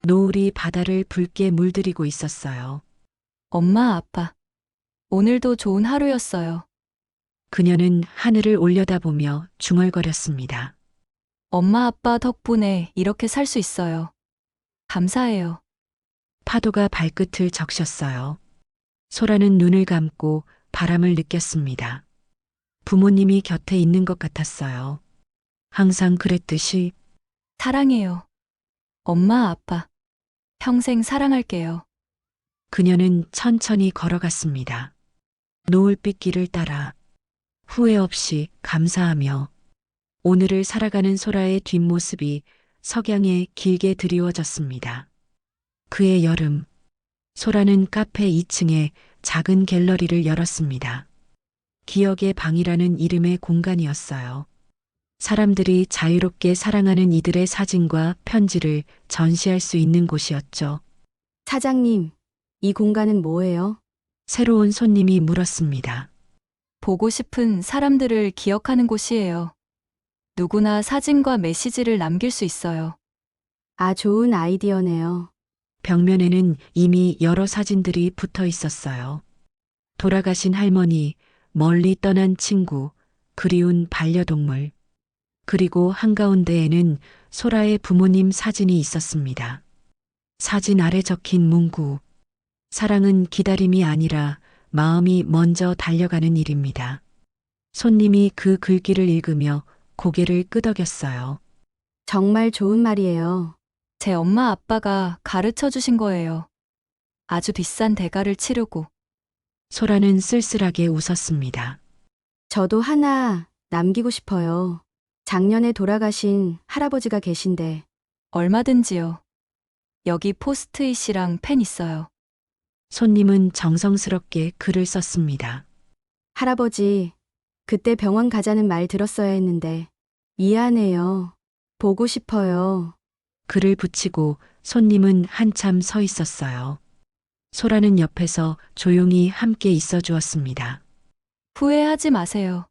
노을이 바다를 붉게 물들이고 있었어요. 엄마, 아빠. 오늘도 좋은 하루였어요. 그녀는 하늘을 올려다보며 중얼거렸습니다. 엄마, 아빠 덕분에 이렇게 살 수 있어요. 감사해요. 파도가 발끝을 적셨어요. 소라는 눈을 감고 바람을 느꼈습니다. 부모님이 곁에 있는 것 같았어요. 항상 그랬듯이 사랑해요. 엄마, 아빠. 평생 사랑할게요. 그녀는 천천히 걸어갔습니다. 노을빛 길을 따라 후회 없이 감사하며 오늘을 살아가는 소라의 뒷모습이 석양에 길게 드리워졌습니다. 그의 여름, 소라는 카페 2층에 작은 갤러리를 열었습니다. 기억의 방이라는 이름의 공간이었어요. 사람들이 자유롭게 사랑하는 이들의 사진과 편지를 전시할 수 있는 곳이었죠. 사장님, 이 공간은 뭐예요? 새로운 손님이 물었습니다. 보고 싶은 사람들을 기억하는 곳이에요. 누구나 사진과 메시지를 남길 수 있어요. 아, 좋은 아이디어네요. 벽면에는 이미 여러 사진들이 붙어 있었어요. 돌아가신 할머니, 멀리 떠난 친구, 그리운 반려동물. 그리고 한가운데에는 소라의 부모님 사진이 있었습니다. 사진 아래 적힌 문구. 사랑은 기다림이 아니라 마음이 먼저 달려가는 일입니다. 손님이 그 글귀를 읽으며 고개를 끄덕였어요. 정말 좋은 말이에요. 제 엄마 아빠가 가르쳐 주신 거예요. 아주 비싼 대가를 치르고. 소라는 쓸쓸하게 웃었습니다. 저도 하나 남기고 싶어요. 작년에 돌아가신 할아버지가 계신데. 얼마든지요. 여기 포스트잇이랑 펜 있어요. 손님은 정성스럽게 글을 썼습니다. 할아버지, 그때 병원 가자는 말 들었어야 했는데. 미안해요. 보고 싶어요. 글을 붙이고 손님은 한참 서 있었어요. 소라는 옆에서 조용히 함께 있어 주었습니다. 후회하지 마세요.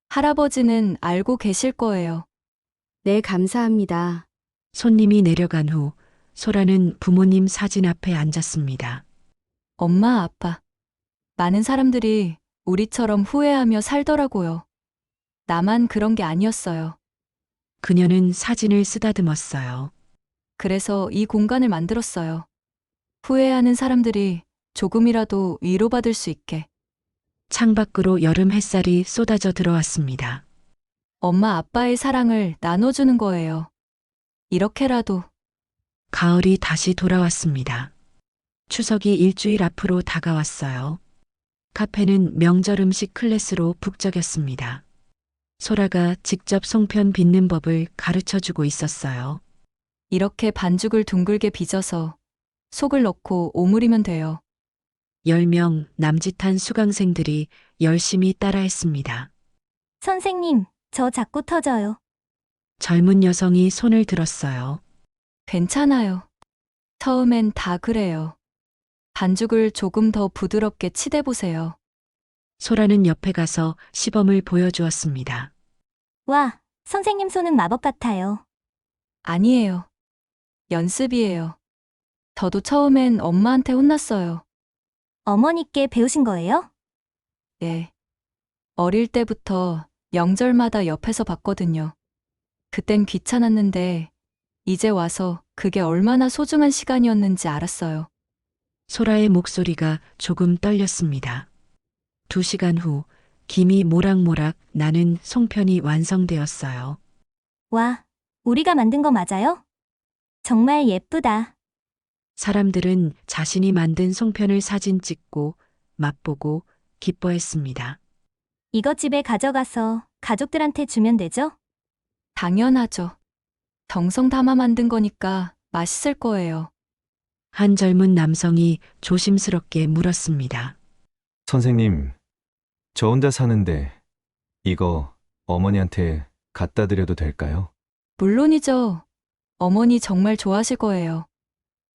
할아버지는 알고 계실 거예요. 네, 감사합니다. 손님이 내려간 후 소라는 부모님 사진 앞에 앉았습니다. 엄마, 아빠. 많은 사람들이 우리처럼 후회하며 살더라고요. 나만 그런 게 아니었어요. 그녀는 사진을 쓰다듬었어요. 그래서 이 공간을 만들었어요. 후회하는 사람들이 조금이라도 위로받을 수 있게. 창밖으로 여름 햇살이 쏟아져 들어왔습니다. 엄마, 아빠의 사랑을 나눠주는 거예요. 이렇게라도. 가을이 다시 돌아왔습니다. 추석이 일주일 앞으로 다가왔어요. 카페는 명절 음식 클래스로 북적였습니다. 소라가 직접 송편 빚는 법을 가르쳐주고 있었어요. 이렇게 반죽을 둥글게 빚어서 속을 넣고 오므리면 돼요. 10명 남짓한 수강생들이 열심히 따라했습니다. 선생님, 저 자꾸 터져요. 젊은 여성이 손을 들었어요. 괜찮아요. 처음엔 다 그래요. 반죽을 조금 더 부드럽게 치대보세요. 소라는 옆에 가서 시범을 보여주었습니다. 와, 선생님 손은 마법 같아요. 아니에요. 연습이에요. 저도 처음엔 엄마한테 혼났어요. 어머니께 배우신 거예요? 네. 어릴 때부터 명절마다 옆에서 봤거든요. 그땐 귀찮았는데 이제 와서 그게 얼마나 소중한 시간이었는지 알았어요. 소라의 목소리가 조금 떨렸습니다. 2시간 후 김이 모락모락 나는 송편이 완성되었어요. 와, 우리가 만든 거 맞아요? 정말 예쁘다. 사람들은 자신이 만든 송편을 사진 찍고 맛보고 기뻐했습니다. 이거 집에 가져가서 가족들한테 주면 되죠? 당연하죠. 정성 담아 만든 거니까 맛있을 거예요. 한 젊은 남성이 조심스럽게 물었습니다. 선생님, 저 혼자 사는데 이거 어머니한테 갖다 드려도 될까요? 물론이죠. 어머니 정말 좋아하실 거예요.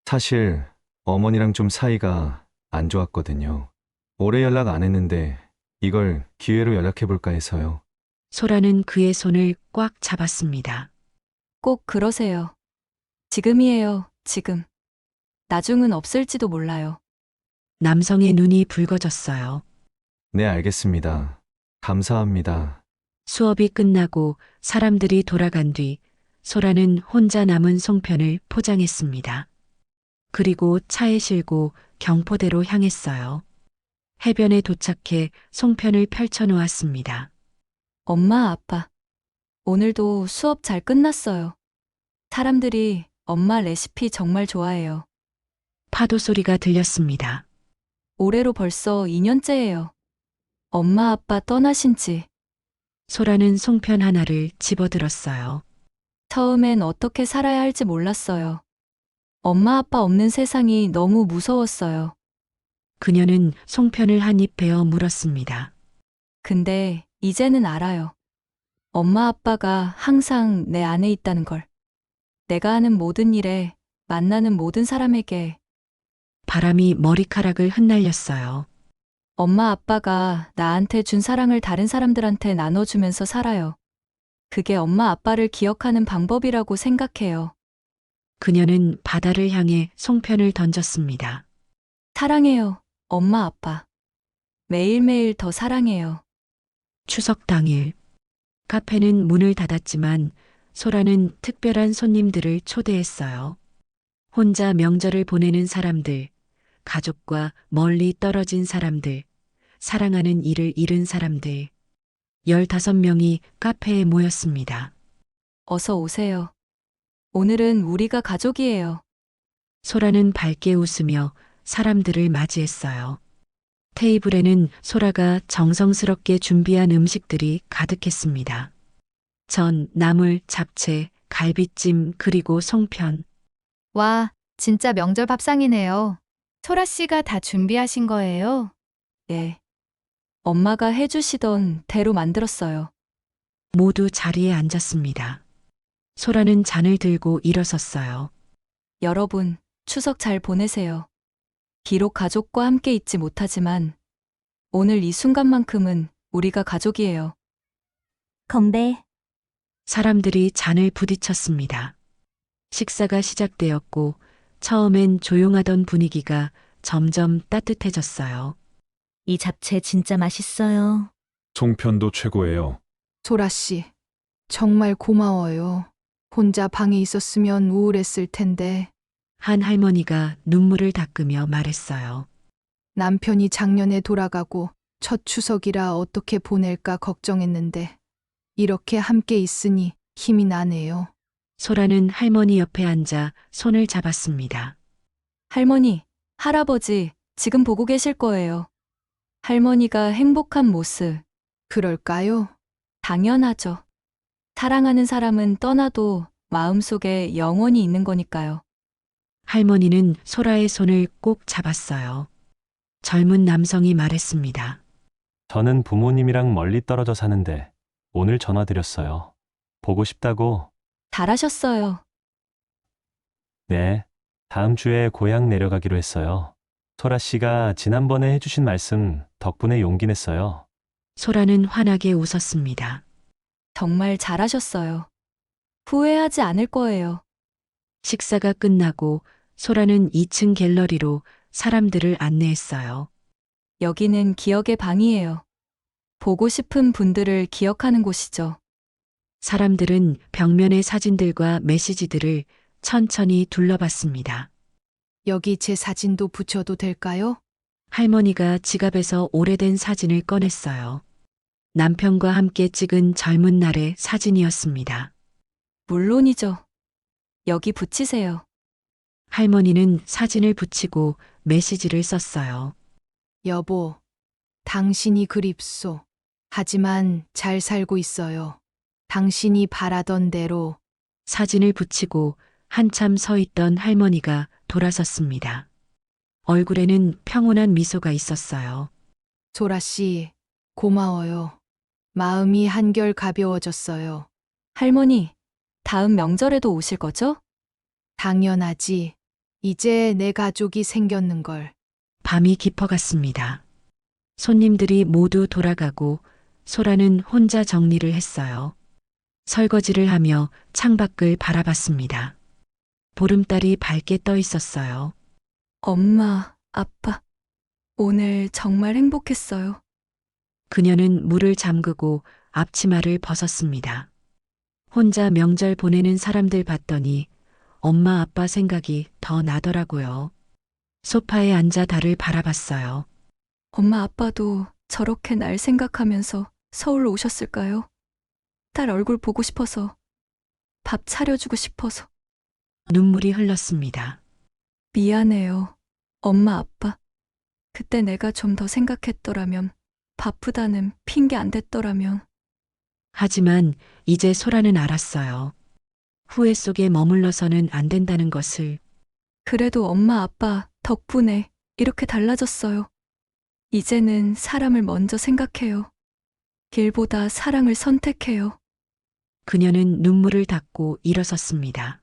사실 어머니랑 좀 사이가 안 좋았거든요. 오래 연락 안 했는데 이걸 기회로 연락해 볼까 해서요. 소라는 그의 손을 꽉 잡았습니다. 꼭 그러세요. 지금이에요, 지금. 나중은 없을지도 몰라요. 남성의 눈이 붉어졌어요. 네, 알겠습니다. 감사합니다. 수업이 끝나고 사람들이 돌아간 뒤 소라는 혼자 남은 송편을 포장했습니다. 그리고 차에 실고 경포대로 향했어요. 해변에 도착해 송편을 펼쳐 놓았습니다. 엄마, 아빠. 오늘도 수업 잘 끝났어요. 사람들이 엄마 레시피 정말 좋아해요. 파도 소리가 들렸습니다. 올해로 벌써 2년째예요. 엄마, 아빠 떠나신 지. 소라는 송편 하나를 집어들었어요. 처음엔 어떻게 살아야 할지 몰랐어요. 엄마, 아빠 없는 세상이 너무 무서웠어요. 그녀는 송편을 한 입 베어 물었습니다. 근데 이제는 알아요. 엄마, 아빠가 항상 내 안에 있다는 걸. 내가 하는 모든 일에, 만나는 모든 사람에게. 바람이 머리카락을 흩날렸어요. 엄마, 아빠가 나한테 준 사랑을 다른 사람들한테 나눠주면서 살아요. 그게 엄마, 아빠를 기억하는 방법이라고 생각해요. 그녀는 바다를 향해 송편을 던졌습니다. 사랑해요, 엄마, 아빠. 매일매일 더 사랑해요. 추석 당일 카페는 문을 닫았지만 소라는 특별한 손님들을 초대했어요. 혼자 명절을 보내는 사람들, 가족과 멀리 떨어진 사람들, 사랑하는 이를 잃은 사람들. 15명이 카페에 모였습니다. 어서 오세요. 오늘은 우리가 가족이에요. 소라는 밝게 웃으며 사람들을 맞이했어요. 테이블에는 소라가 정성스럽게 준비한 음식들이 가득했습니다. 전, 나물, 잡채, 갈비찜, 그리고 송편. 와, 진짜 명절 밥상이네요. 소라 씨가 다 준비하신 거예요? 예. 엄마가 해주시던 대로 만들었어요. 모두 자리에 앉았습니다. 소라는 잔을 들고 일어섰어요. 여러분, 추석 잘 보내세요. 비록 가족과 함께 있지 못하지만 오늘 이 순간만큼은 우리가 가족이에요. 건배. 사람들이 잔을 부딪혔습니다. 식사가 시작되었고 처음엔 조용하던 분위기가 점점 따뜻해졌어요. 이 잡채 진짜 맛있어요. 송편도 최고예요. 소라 씨, 정말 고마워요. 혼자 방에 있었으면 우울했을 텐데. 한 할머니가 눈물을 닦으며 말했어요. 남편이 작년에 돌아가고 첫 추석이라 어떻게 보낼까 걱정했는데 이렇게 함께 있으니 힘이 나네요. 소라는 할머니 옆에 앉아 손을 잡았습니다. 할머니, 할아버지, 지금 보고 계실 거예요. 할머니가 행복한 모습. 그럴까요? 당연하죠. 사랑하는 사람은 떠나도 마음속에 영원히 있는 거니까요. 할머니는 소라의 손을 꼭 잡았어요. 젊은 남성이 말했습니다. 저는 부모님이랑 멀리 떨어져 사는데 오늘 전화드렸어요. 보고 싶다고. 잘하셨어요. 네, 다음 주에 고향 내려가기로 했어요. 소라 씨가 지난번에 해주신 말씀 덕분에 용기 냈어요. 소라는 환하게 웃었습니다. 정말 잘하셨어요. 후회하지 않을 거예요. 식사가 끝나고 소라는 2층 갤러리로 사람들을 안내했어요. 여기는 기억의 방이에요. 보고 싶은 분들을 기억하는 곳이죠. 사람들은 벽면의 사진들과 메시지들을 천천히 둘러봤습니다. 여기 제 사진도 붙여도 될까요? 할머니가 지갑에서 오래된 사진을 꺼냈어요. 남편과 함께 찍은 젊은 날의 사진이었습니다. 물론이죠. 여기 붙이세요. 할머니는 사진을 붙이고 메시지를 썼어요. 여보, 당신이 그립소. 하지만 잘 살고 있어요. 당신이 바라던 대로. 사진을 붙이고 한참 서 있던 할머니가 돌아섰습니다. 얼굴에는 평온한 미소가 있었어요. 소라 씨, 고마워요. 마음이 한결 가벼워졌어요. 할머니, 다음 명절에도 오실 거죠? 당연하지. 이제 내 가족이 생겼는걸. 밤이 깊어갔습니다. 손님들이 모두 돌아가고 소라는 혼자 정리를 했어요. 설거지를 하며 창밖을 바라봤습니다. 보름달이 밝게 떠 있었어요. 엄마, 아빠, 오늘 정말 행복했어요. 그녀는 물을 잠그고 앞치마를 벗었습니다. 혼자 명절 보내는 사람들 봤더니 엄마 아빠 생각이 더 나더라고요. 소파에 앉아 달을 바라봤어요. 엄마, 아빠도 저렇게 날 생각하면서 서울 오셨을까요? 딸 얼굴 보고 싶어서, 밥 차려주고 싶어서. 눈물이 흘렀습니다. 미안해요. 엄마, 아빠. 그때 내가 좀 더 생각했더라면, 바쁘다는 핑계 안 댔더라면. 하지만 이제 소라는 알았어요. 후회 속에 머물러서는 안 된다는 것을. 그래도 엄마, 아빠 덕분에 이렇게 달라졌어요. 이제는 사람을 먼저 생각해요. 길보다 사랑을 선택해요. 그녀는 눈물을 닦고 일어섰습니다.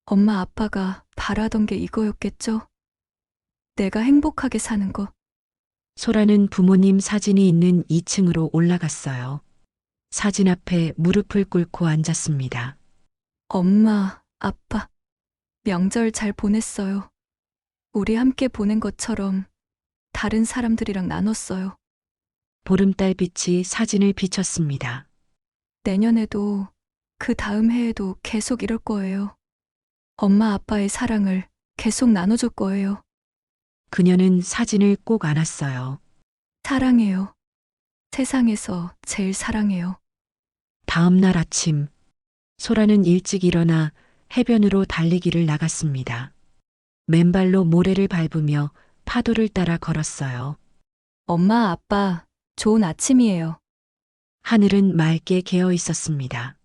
엄마, 아빠가 바라던 게 이거였겠죠? 내가 행복하게 사는 거. 소라는 부모님 사진이 있는 2층으로 올라갔어요. 사진 앞에 무릎을 꿇고 앉았습니다. 엄마, 아빠, 명절 잘 보냈어요. 우리 함께 보낸 것처럼 다른 사람들이랑 나눴어요. 보름달 빛이 사진을 비췄습니다. 내년에도 그 다음 해에도 계속 이럴 거예요. 엄마, 아빠의 사랑을 계속 나눠줄 거예요. 그녀는 사진을 꼭 안았어요. 사랑해요. 세상에서 제일 사랑해요. 다음 날 아침, 소라는 일찍 일어나 해변으로 달리기를 나갔습니다. 맨발로 모래를 밟으며 파도를 따라 걸었어요. 엄마, 아빠, 좋은 아침이에요. 하늘은 맑게 개어 있었습니다.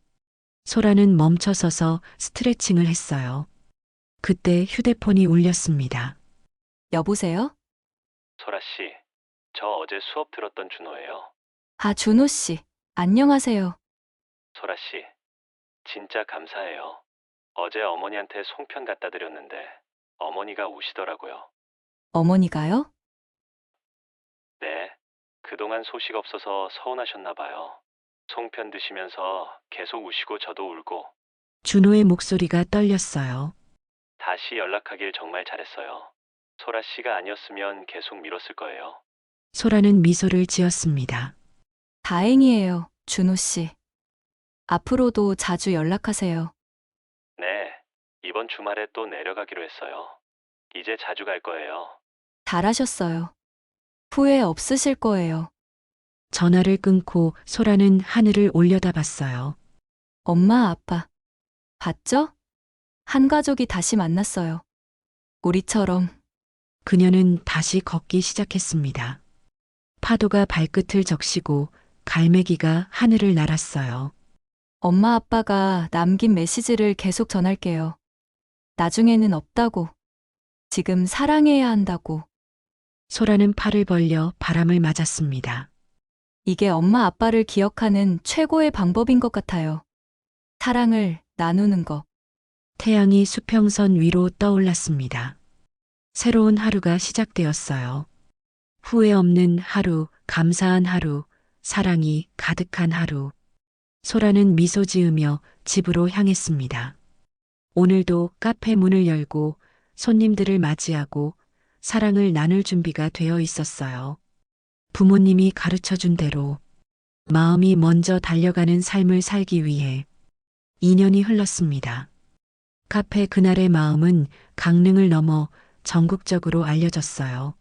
소라는 멈춰서서 스트레칭을 했어요. 그때 휴대폰이 울렸습니다. 여보세요? 소라 씨, 저 어제 수업 들었던 준호예요. 아, 준호 씨. 안녕하세요. 소라 씨, 진짜 감사해요. 어제 어머니한테 송편 갖다 드렸는데 어머니가 우시더라고요. 어머니가요? 네, 그동안 소식 없어서 서운하셨나 봐요. 송편 드시면서 계속 우시고 저도 울고. 준호의 목소리가 떨렸어요. 다시 연락하길 정말 잘했어요. 소라 씨가 아니었으면 계속 미뤘을 거예요. 소라는 미소를 지었습니다. 다행이에요, 준호 씨. 앞으로도 자주 연락하세요. 네, 이번 주말에 또 내려가기로 했어요. 이제 자주 갈 거예요. 잘하셨어요. 후회 없으실 거예요. 전화를 끊고 소라는 하늘을 올려다봤어요. 엄마, 아빠. 봤죠? 한 가족이 다시 만났어요. 우리처럼. 그녀는 다시 걷기 시작했습니다. 파도가 발끝을 적시고 갈매기가 하늘을 날았어요. 엄마, 아빠가 남긴 메시지를 계속 전할게요. 나중에는 없다고. 지금 사랑해야 한다고. 소라는 팔을 벌려 바람을 맞았습니다. 이게 엄마, 아빠를 기억하는 최고의 방법인 것 같아요. 사랑을 나누는 거. 태양이 수평선 위로 떠올랐습니다. 새로운 하루가 시작되었어요. 후회 없는 하루, 감사한 하루, 사랑이 가득한 하루. 소라는 미소 지으며 집으로 향했습니다. 오늘도 카페 문을 열고 손님들을 맞이하고 사랑을 나눌 준비가 되어 있었어요. 부모님이 가르쳐 준 대로 마음이 먼저 달려가는 삶을 살기 위해 2년이 흘렀습니다. 카페 그날의 마음은 강릉을 넘어 전국적으로 알려졌어요.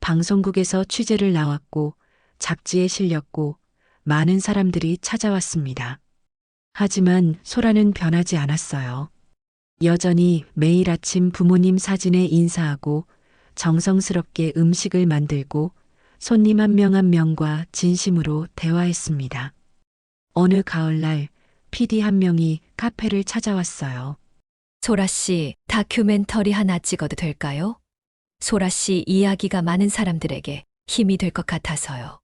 방송국에서 취재를 나왔고 잡지에 실렸고 많은 사람들이 찾아왔습니다. 하지만 소라는 변하지 않았어요. 여전히 매일 아침 부모님 사진에 인사하고 정성스럽게 음식을 만들고 손님 한 명 한 명과 진심으로 대화했습니다. 어느 가을날 PD 한 명이 카페를 찾아왔어요. 소라 씨, 다큐멘터리 하나 찍어도 될까요? 소라 씨 이야기가 많은 사람들에게 힘이 될 것 같아서요.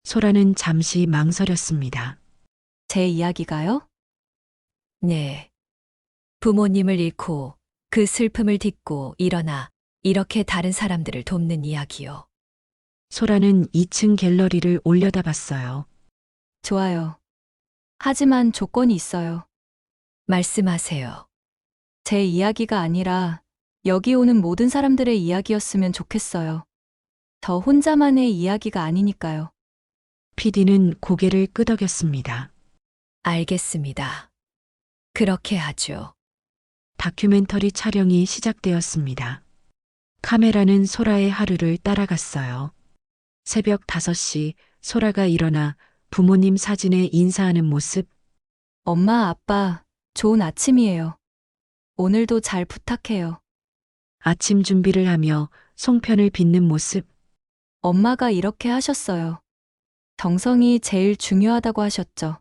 소라는 잠시 망설였습니다. 제 이야기가요? 네. 부모님을 잃고 그 슬픔을 딛고 일어나 이렇게 다른 사람들을 돕는 이야기요. 소라는 2층 갤러리를 올려다봤어요. 좋아요. 하지만 조건이 있어요. 말씀하세요. 제 이야기가 아니라 여기 오는 모든 사람들의 이야기였으면 좋겠어요. 저 혼자만의 이야기가 아니니까요. PD는 고개를 끄덕였습니다. 알겠습니다. 그렇게 하죠. 다큐멘터리 촬영이 시작되었습니다. 카메라는 소라의 하루를 따라갔어요. 새벽 5시 소라가 일어나 부모님 사진에 인사하는 모습. 엄마, 아빠, 좋은 아침이에요. 오늘도 잘 부탁해요. 아침 준비를 하며 송편을 빚는 모습. 엄마가 이렇게 하셨어요. 정성이 제일 중요하다고 하셨죠.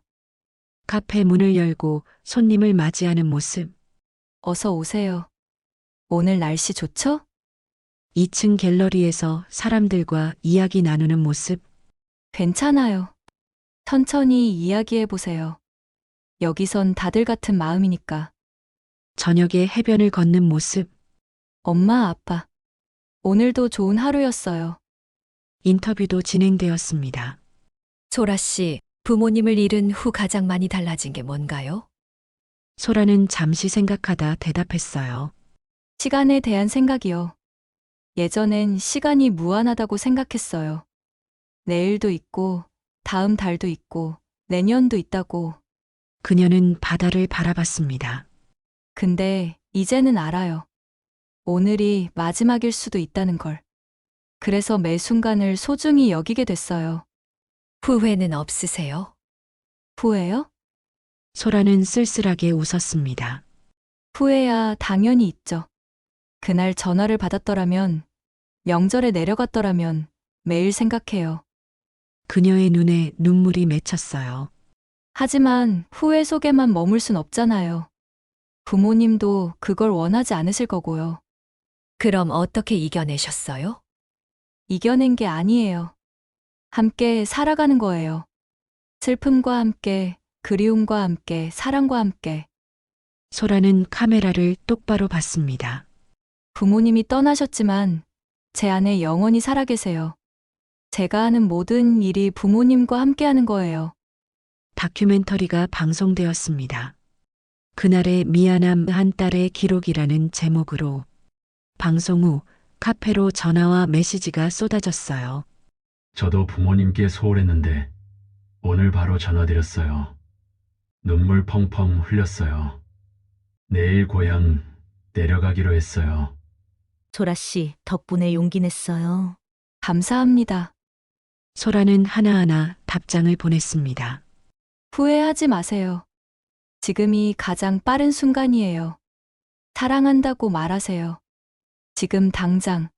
카페 문을 열고 손님을 맞이하는 모습. 어서 오세요. 오늘 날씨 좋죠? 2층 갤러리에서 사람들과 이야기 나누는 모습. 괜찮아요. 천천히 이야기해 보세요. 여기선 다들 같은 마음이니까. 저녁에 해변을 걷는 모습. 엄마, 아빠. 오늘도 좋은 하루였어요. 인터뷰도 진행되었습니다. 소라 씨, 부모님을 잃은 후 가장 많이 달라진 게 뭔가요? 소라는 잠시 생각하다 대답했어요. 시간에 대한 생각이요. 예전엔 시간이 무한하다고 생각했어요. 내일도 있고, 다음 달도 있고, 내년도 있다고. 그녀는 바다를 바라봤습니다. 근데 이제는 알아요. 오늘이 마지막일 수도 있다는 걸. 그래서 매 순간을 소중히 여기게 됐어요. 후회는 없으세요? 후회요? 소라는 쓸쓸하게 웃었습니다. 후회야 당연히 있죠. 그날 전화를 받았더라면, 명절에 내려갔더라면 매일 생각해요. 그녀의 눈에 눈물이 맺혔어요. 하지만 후회 속에만 머물 순 없잖아요. 부모님도 그걸 원하지 않으실 거고요. 그럼 어떻게 이겨내셨어요? 이겨낸 게 아니에요. 함께 살아가는 거예요. 슬픔과 함께, 그리움과 함께, 사랑과 함께. 소라는 카메라를 똑바로 봤습니다. 부모님이 떠나셨지만 제 안에 영원히 살아계세요. 제가 하는 모든 일이 부모님과 함께 하는 거예요. 다큐멘터리가 방송되었습니다. 그날의 미안함 한 딸의 기록이라는 제목으로 방송 후 카페로 전화와 메시지가 쏟아졌어요. 저도 부모님께 소홀했는데 오늘 바로 전화드렸어요. 눈물 펑펑 흘렸어요. 내일 고향 내려가기로 했어요. 소라 씨, 덕분에 용기 냈어요. 감사합니다. 소라는 하나하나 답장을 보냈습니다. 후회하지 마세요. 지금이 가장 빠른 순간이에요. 사랑한다고 말하세요. 지금 당장.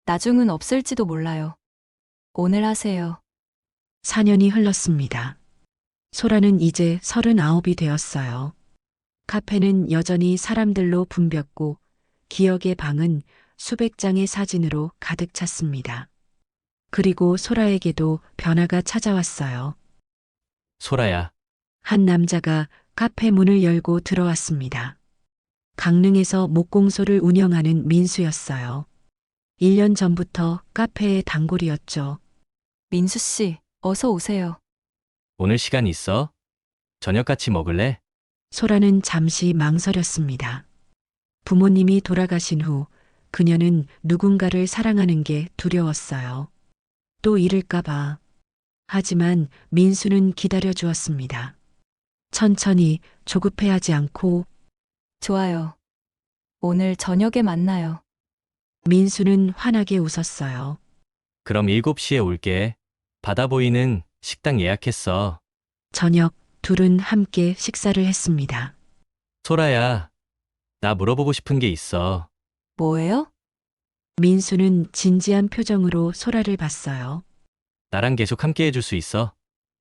나중은 없을지도 몰라요. 오늘 하세요. 4년이 흘렀습니다. 소라는 이제 39이 되었어요. 카페는 여전히 사람들로 붐볐고 기억의 방은 수백 장의 사진으로 가득 찼습니다. 그리고 소라에게도 변화가 찾아왔어요. 소라야. 한 남자가 카페 문을 열고 들어왔습니다. 강릉에서 목공소를 운영하는 민수였어요. 1년 전부터 카페의 단골이었죠. 민수 씨, 어서 오세요. 오늘 시간 있어? 저녁 같이 먹을래? 소라는 잠시 망설였습니다. 부모님이 돌아가신 후 그녀는 누군가를 사랑하는 게 두려웠어요. 또 잃을까봐. 하지만 민수는 기다려 주었습니다. 천천히 조급해하지 않고. 좋아요. 오늘 저녁에 만나요. 민수는 환하게 웃었어요. 그럼 7시에 올게. 바다 보이는 식당 예약했어. 저녁 둘은 함께 식사를 했습니다. 소라야, 나 물어보고 싶은 게 있어. 뭐예요? 민수는 진지한 표정으로 소라를 봤어요. 나랑 계속 함께 해줄 수 있어?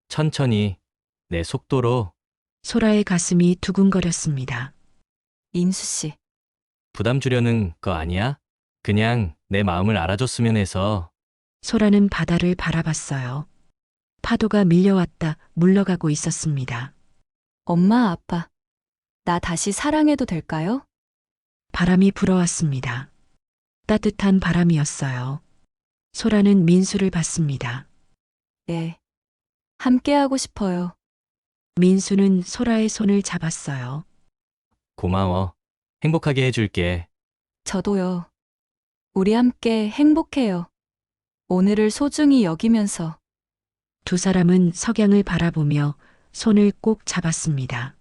천천히, 내 속도로. 소라의 가슴이 두근거렸습니다. 민수 씨. 부담 주려는 거 아니야? 그냥 내 마음을 알아줬으면 해서. 소라는 바다를 바라봤어요. 파도가 밀려왔다 물러가고 있었습니다. 엄마, 아빠. 나 다시 사랑해도 될까요? 바람이 불어왔습니다. 따뜻한 바람이었어요. 소라는 민수를 봤습니다. 네. 함께하고 싶어요. 민수는 소라의 손을 잡았어요. 고마워. 행복하게 해줄게. 저도요. 우리 함께 행복해요. 오늘을 소중히 여기면서. 두 사람은 석양을 바라보며 손을 꼭 잡았습니다.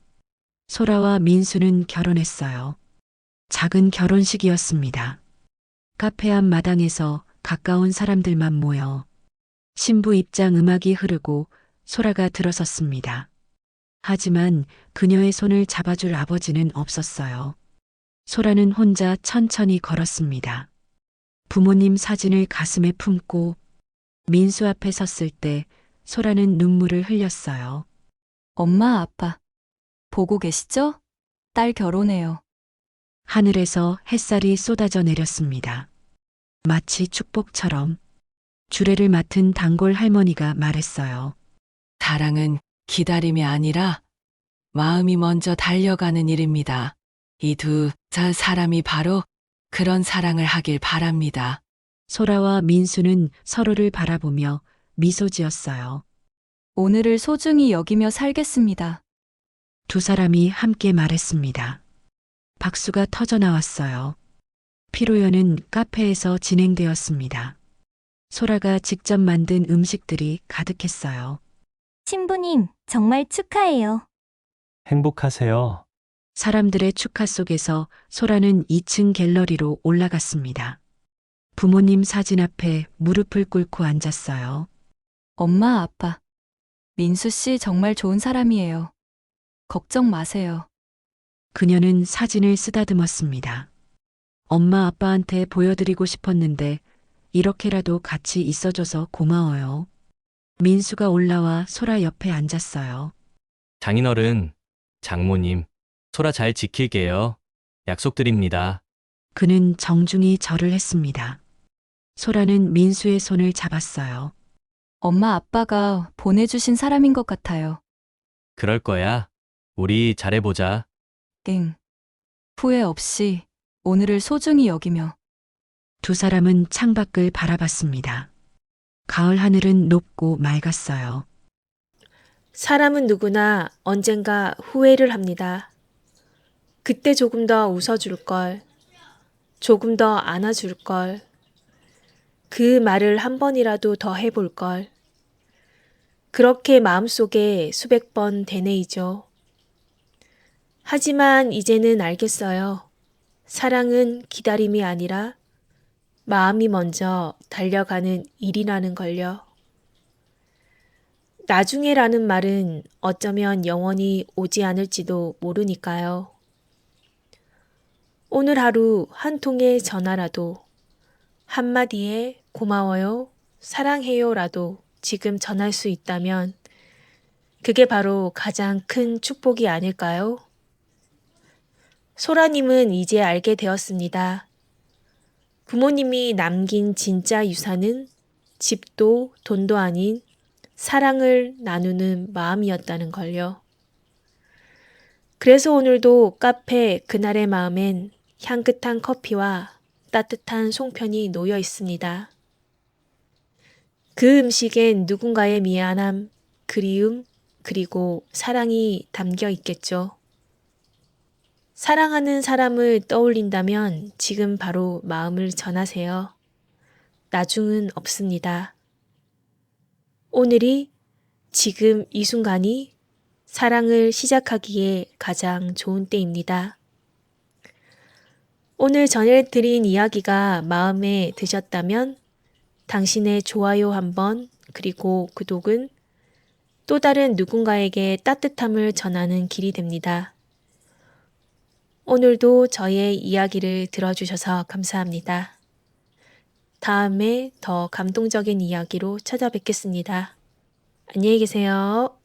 소라와 민수는 결혼했어요. 작은 결혼식이었습니다. 카페 앞 마당에서 가까운 사람들만 모여 신부 입장 음악이 흐르고 소라가 들어섰습니다. 하지만 그녀의 손을 잡아줄 아버지는 없었어요. 소라는 혼자 천천히 걸었습니다. 부모님 사진을 가슴에 품고 민수 앞에 섰을 때 소라는 눈물을 흘렸어요. 엄마, 아빠. 보고 계시죠? 딸 결혼해요. 하늘에서 햇살이 쏟아져 내렸습니다. 마치 축복처럼 주례를 맡은 단골 할머니가 말했어요. 사랑은 기다림이 아니라 마음이 먼저 달려가는 일입니다. 이 두 사람이 바로 그런 사랑을 하길 바랍니다. 소라와 민수는 서로를 바라보며 미소 지었어요. 오늘을 소중히 여기며 살겠습니다. 두 사람이 함께 말했습니다. 박수가 터져 나왔어요. 피로연은 카페에서 진행되었습니다. 소라가 직접 만든 음식들이 가득했어요. 신부님, 정말 축하해요. 행복하세요. 사람들의 축하 속에서 소라는 2층 갤러리로 올라갔습니다. 부모님 사진 앞에 무릎을 꿇고 앉았어요. 엄마, 아빠. 민수 씨 정말 좋은 사람이에요. 걱정 마세요. 그녀는 사진을 쓰다듬었습니다. 엄마 아빠한테 보여드리고 싶었는데 이렇게라도 같이 있어줘서 고마워요. 민수가 올라와 소라 옆에 앉았어요. 장인어른, 장모님, 소라 잘 지킬게요. 약속드립니다. 그는 정중히 절을 했습니다. 소라는 민수의 손을 잡았어요. 엄마, 아빠가 보내주신 사람인 것 같아요. 그럴 거야. 우리 잘해보자. 땡. 후회 없이 오늘을 소중히 여기며. 두 사람은 창밖을 바라봤습니다. 가을 하늘은 높고 맑았어요. 사람은 누구나 언젠가 후회를 합니다. 그때 조금 더 웃어줄 걸, 조금 더 안아줄 걸, 그 말을 한 번이라도 더 해볼 걸. 그렇게 마음속에 수백 번 되뇌이죠. 하지만 이제는 알겠어요. 사랑은 기다림이 아니라 마음이 먼저 달려가는 일이라는 걸요. 나중에라는 말은 어쩌면 영원히 오지 않을지도 모르니까요. 오늘 하루 한 통의 전화라도, 한마디의 고마워요, 사랑해요라도 지금 전할 수 있다면 그게 바로 가장 큰 축복이 아닐까요? 소라님은 이제 알게 되었습니다. 부모님이 남긴 진짜 유산은 집도 돈도 아닌 사랑을 나누는 마음이었다는 걸요. 그래서 오늘도 카페 그날의 마음엔 향긋한 커피와 따뜻한 송편이 놓여 있습니다. 그 음식엔 누군가의 미안함, 그리움, 그리고 사랑이 담겨 있겠죠. 사랑하는 사람을 떠올린다면 지금 바로 마음을 전하세요. 나중은 없습니다. 오늘이, 지금 이 순간이 사랑을 시작하기에 가장 좋은 때입니다. 오늘 전해드린 이야기가 마음에 드셨다면 당신의 좋아요 한번, 그리고 구독은 또 다른 누군가에게 따뜻함을 전하는 길이 됩니다. 오늘도 저의 이야기를 들어주셔서 감사합니다. 다음에 더 감동적인 이야기로 찾아뵙겠습니다. 안녕히 계세요.